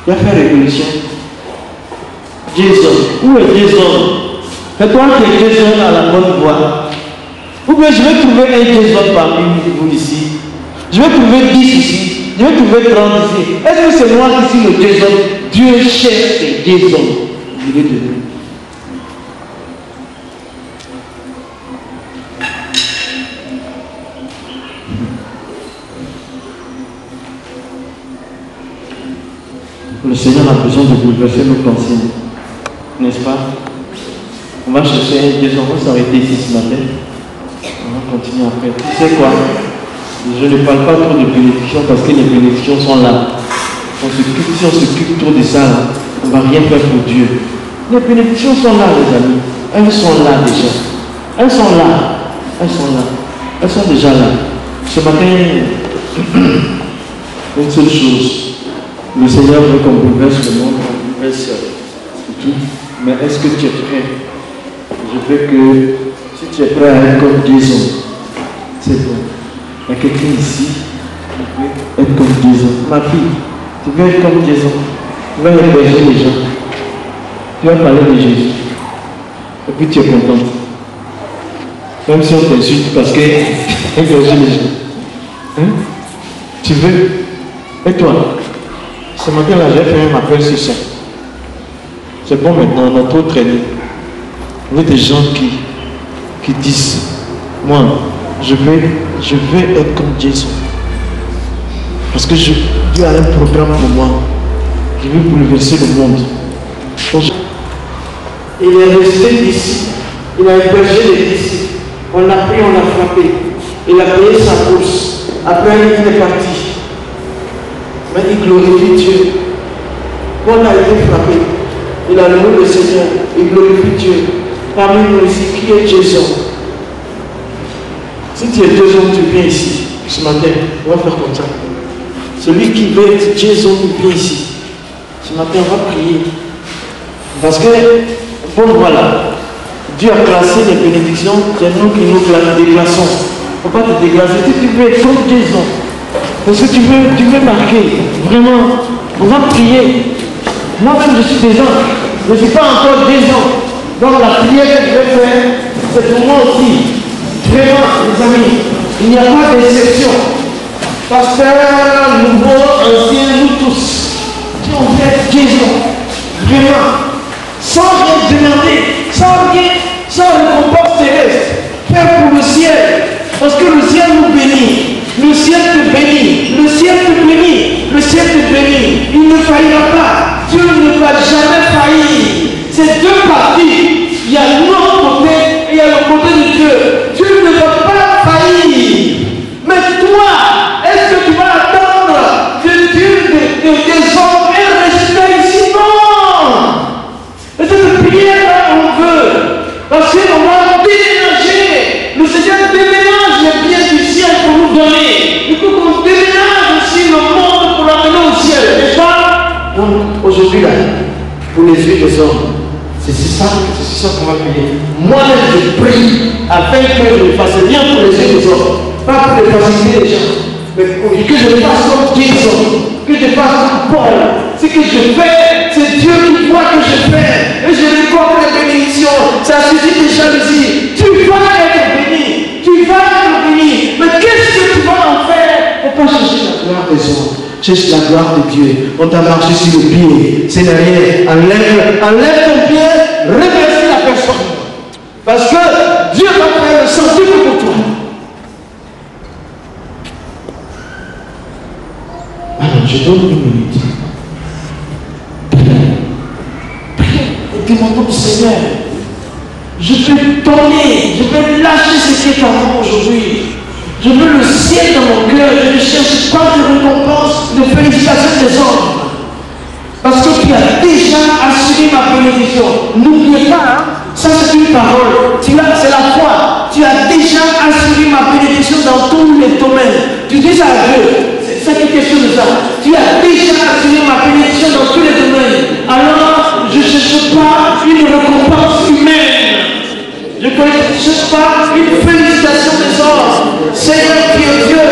Tu vas faire révolution. Jason. Où est Jason? Fais-toi que Jason a la bonne voie. Ou bien je vais trouver un Jason parmi vous ici. Je vais trouver 10 ici. Je vais trouver 30 ici. Est-ce que c'est moi qui suis le Jason? Dieu cherche des Jason. Je vais te dire. Le Seigneur a besoin de bouleverser nos pensées, n'est-ce pas? On va chercher un Jason, on va s'arrêter ici ce matin. On va continuer après. Tu sais quoi? Je ne parle pas trop de bénédictions parce que les bénédictions sont là. Si on s'occupe trop de ça, on ne va rien faire pour Dieu. Les bénédictions sont là, les amis. Elles sont là déjà. Elles sont là. Elles sont là. Elles sont déjà là. Ce matin, une seule chose. Le Seigneur veut qu'on bouleverse le monde, qu'on bouleverse tout. Mais est-ce que tu es prêt? Je veux que, si tu es prêt à être comme Jason, c'est bon. Il y a quelqu'un ici qui veut être comme Jason. Ma fille, tu veux être comme Jason. Tu vas héberger les gens. Tu vas parler de Jésus. Et puis tu es contente. Même si on t'insulte parce que héberger les gens. Hein? Tu veux? Et toi? Ce matin-là, j'ai fait un appel sur ça. C'est bon maintenant, on a trop traîné. Il y a des gens qui disent, moi, je vais être comme Jésus. Parce que Dieu a un programme pour moi. Je veux bouleverser le monde. Il est resté ici. Il a hébergé les disciples. On l'a pris, on l'a frappé. Il a payé sa course. Après, il est parti. Mais il glorifie Dieu. Paul a été frappé. Il a loué le Seigneur. Il glorifie Dieu. Parmi nous ici, qui est Jésus? Si tu es Jésus, tu viens ici. Ce matin, on va faire comme ça. Celui qui veut être Jésus, il vient ici. Ce matin, on va prier. Parce que, bon voilà, Dieu a classé les bénédictions, c'est nous qui nous déclassons. Il ne faut pas te déclasser. Si tu veux être comme Jésus, parce que tu veux marquer, vraiment, on va prier. Moi-même, je suis des gens, je ne suis pas encore des gens. Donc la prière que je vais faire, c'est pour moi aussi. Vraiment, les amis, il n'y a pas d'exception. Pasteur, nouveau, ancien, nous tous, qui ont fait Jésus, vraiment, sans rien demander, sans récompense terrestre, faire pour le ciel. Parce que le ciel nous bénit. Le ciel te bénit, le ciel te bénit, le ciel te bénit. Il ne faillira pas. Dieu ne va jamais faillir. C'est deux parties. Il y a notre côté et il y a le côté de Dieu. Dieu ne va pas faillir. Mais toi, est-ce que tu vas attendre de Dieu, des hommes et rester ici? Non. Et cette prière-là, on veut. Parce qu'on va déménager. Le Seigneur déménage les biens du ciel pour nous donner. Il faut qu'on déménage aussi le monde pour l'amener au ciel. N'est-ce pas? Donc, aujourd'hui, là, pour les yeux des hommes, c'est ça qu'on va prier. Moi-même, je prie afin que je fasse bien pour les yeux des hommes. Pas pour les faciliter les gens. Mais que je le fasse comme Jésus. Que je fasse comme Paul. Ce que je fais, c'est Dieu qui voit que je fais. Et je récolte les bénédictions. Ça suffit de jalousie. Tu vas être béni. Tu vas être béni. Mais qu'est-ce que tu vas en faire? Il ne faut pas chercher la gloire des hommes. Cherche la gloire de Dieu. On t'a marché sur le pied. C'est derrière. Enlève ton pied. Remercie la personne. Parce que Dieu va faire le sentiment pour toi. Alors, je donne une minute. Et demandons au Seigneur, je vais donner, je vais lâcher ce qui est en moi aujourd'hui. Je veux le ciel dans mon cœur, je ne cherche pas de récompense, de félicitations des hommes. Parce que tu as déjà ça à Dieu. C'est une question de ça. Tu as déjà assuré ma bénédiction dans tous les domaines. Alors, je ne cherche pas une récompense humaine. Je ne cherche pas une félicitation des hommes. Seigneur qui est Dieu,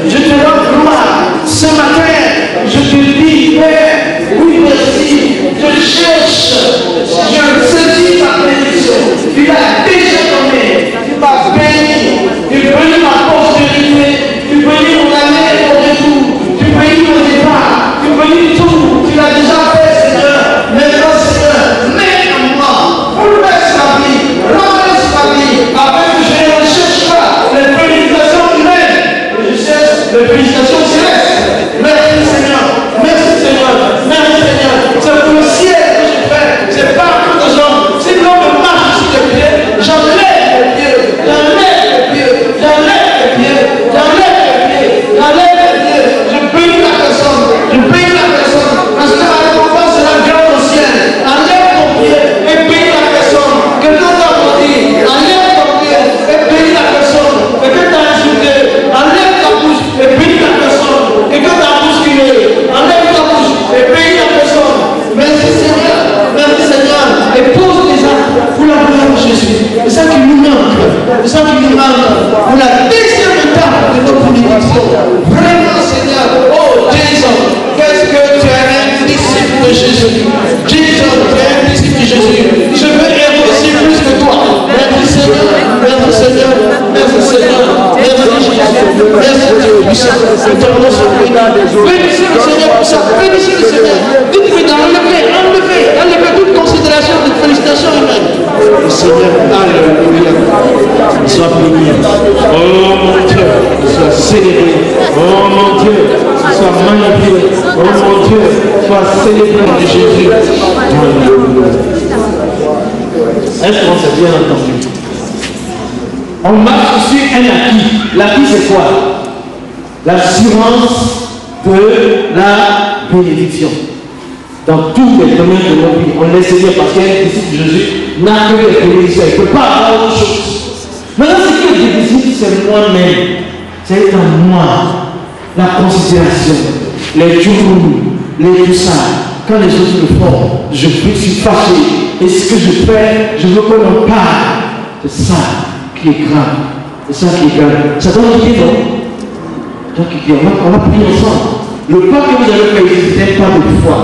je te rends gloire. Ce matin, je te dis, Père, oui, merci. Je cherche, je saisis ta bénédiction. Tu l'as déjà donné. Tu m'as béni. Tu bénis ma prospérité. Tu bénis mon année au retour. Tu bénis mon départ. Tu bénis tout. Tu l'as déjà fait, Seigneur. Maintenant, Seigneur, mets en moi. Bouleverse ma vie. Renverse ma vie. Afin que je ne cherche pas les félicitations humaines. Je cherche les félicitations célestes. Merci, Seigneur. Merci, Seigneur. Merci, Seigneur. C'est pour le ciel que je fais. C'est pas pour les hommes. Si l'homme me marche sur les pieds, j'enlève les pieds. J'enlève les pieds. J'enlève les pieds. J'enlève les pieds. J'enlève les pieds. Je bénis la personne. Je bénis la personne. Parce que la récompense c'est la grande au ciel. Enlève ton pied et bénis la personne. Quelqu'un t'a menti. Enlève ton pied et bénis la personne. Quelqu'un t'a insulté. Enlève ta bouche et bénis la personne. Quelqu'un t'a bousculé. Enlève ta bouche et bénis la personne. Merci Seigneur. Merci Seigneur. Et pose les actes pour la gloire de Jésus. C'est ça qui nous manque. C'est ça qui nous manque. Pour la deuxième étape de notre bénédiction. Vraiment Seigneur. Oh Jason, qu'est-ce que tu es un disciple de Jésus. Jason, tu es un disciple de Jésus. Je veux être aussi plus que toi. Merci Seigneur. Merci Seigneur. Merci Seigneur. Merci Jésus. Merci Dieu puissant. Bénissez le Seigneur puissant. Bénissez le Seigneur. Dites-lui d'enlever toute considération de félicitations humaines. Le Seigneur, alléluia. Sois béni. Oh mon Dieu, sois célébré. Oh mon Dieu, sois magnifié. Oh mon Dieu, sois célébré de Jésus. Est-ce qu'on s'est bien entendu? On marche sur un acquis. L'acquis c'est quoi? L'assurance de la bénédiction. Dans tous les domaines de nos vies, on laisse dire parce qu'un disciple de Jésus n'a que les bénédictions. Il ne peut pas avoir autre chose. Maintenant, ce qui est difficile, c'est moi-même. C'est en moi. La considération, les jours, les tout ça. Quand les autres le font, je suis fâché. Et ce que je fais, je veux qu'on en parle. C'est ça qui est grave. C'est ça qui est grave. Ça donne une idée, non? Donc, on va prier ensemble. Le pas que vous avez fait, ce n'est pas de foi,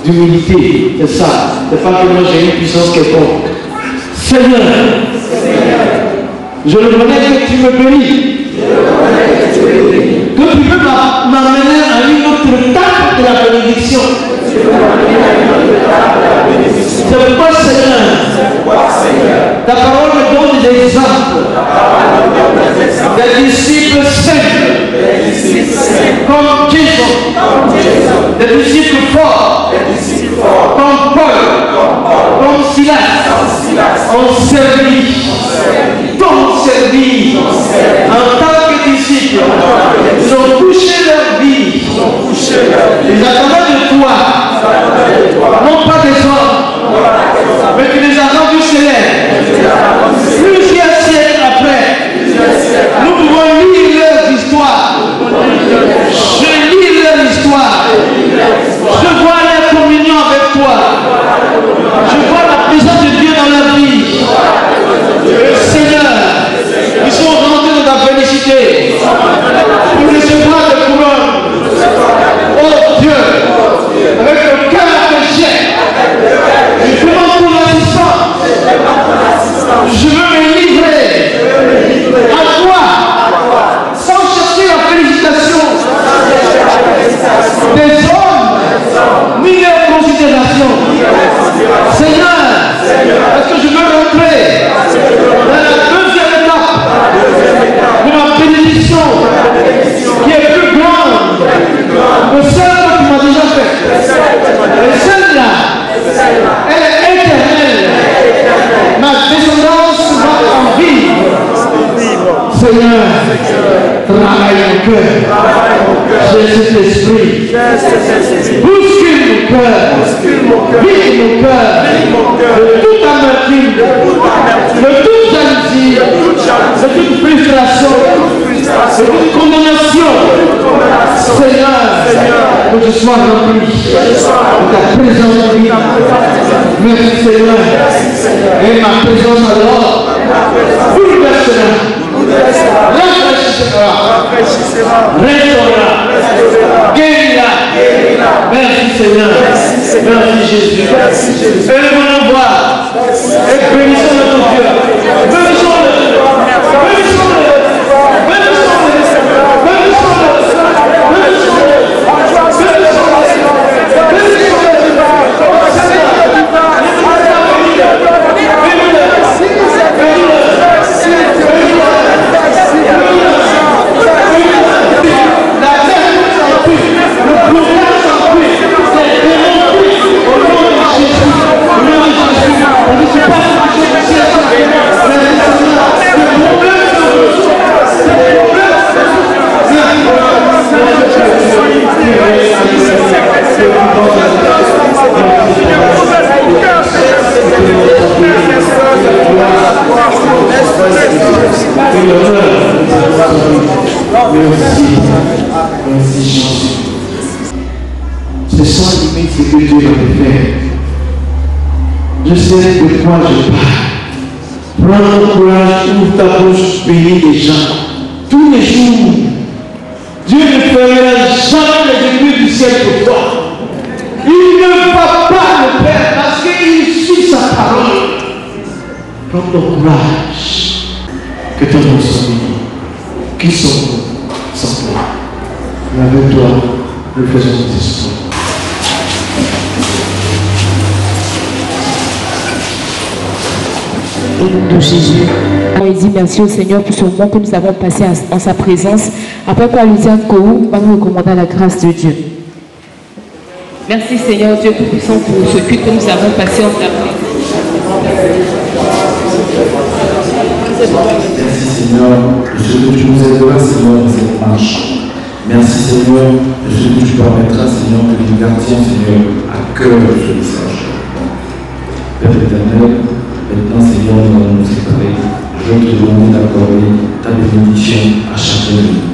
d'humilité. C'est ça. C'est pas que moi j'ai une puissance quelconque. Seigneur, je reconnais que tu me bénis. Que tu veux m'amener à une autre étape de la bénédiction. C'est pourquoi, Seigneur, ta parole me donne des exemples. Des disciples simples. Comme Jésus. Des disciples forts. Comme Paul. Comme Silas. Ont servi. T'ont servi. En tant que disciples. Ils ont couché leur vie. Ils attendaient de toi. Non pas des hommes. Mais tu les as rendus célèbres. Plusieurs siècles après. Nous pouvons lire leurs histoires. Je lis leur histoire. Je vois leur communion avec toi. Je vois la présence de Dieu dans leur vie. Seigneur, ils sont rentrés dans ta félicité pour recevoir des couronnes. Oh Dieu, avec le cœur que j'ai, je demande pour l'assistance. Je veux me livrer à toi sans chercher la félicitation des hommes ni leur considération. Seigneur, parce que je veux rentrer dans la deuxième étape de ma bénédiction qui est plus grande que celle que tu m'as déjà faite. Et celle-là, elle est éternelle. Ma descendance va en vivre. Seigneur, travaille mon cœur. J'ai cet esprit. Bouscule mon cœur. Vide mon cœur. De toute amertume. De toute jalousie. jalousie, de toute frustration, de toute condamnation. Seigneur, que je sois rempli de ta présence divine. Merci Seigneur. Et ma présence alors bouleversera, rafraîchira, restaurera, guérira. Merci Seigneur. Merci Jésus. Fais-le mon voir. Et bénissons notre Dieu. Bénissons-le. Bénissons-le. Merci Jésus. C'est sans limite ce que Dieu va te faire. Je sais de quoi je parle. Prends ton courage, ouvre ta bouche, bénis les gens. Tous les jours, Dieu ne fera jamais les éclats du ciel pour toi. Il ne va pas le faire parce qu'il suit sa parole. Prends ton courage. Que ton nom soit béni. Qui sommes-nous sans toi? Mais avec toi, nous faisons des espoirs. Au nom de Jésus, on dit merci au Seigneur pour ce moment que nous avons passé en sa présence. Après quoi, Lucien Kourou va nous recommander la grâce de Dieu. Merci Seigneur Dieu Tout-Puissant pour ce culte que nous avons passé en ta présence. Merci Seigneur de ce que tu nous aideras Seigneur dans cette marche. Merci Seigneur de ce que tu permettras Seigneur que nous gardions Seigneur à cœur ce message. Père éternel, maintenant Seigneur nous allons nous séparer. Je te demande d'accorder ta bénédiction à chacun de nous.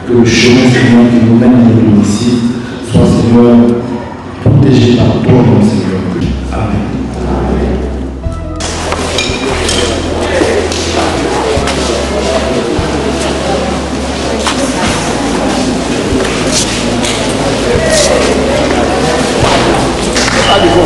Que le chemin Seigneur qui nous mène à notre domicile soit Seigneur protégé par toi mon Seigneur. Amen. Allez, go.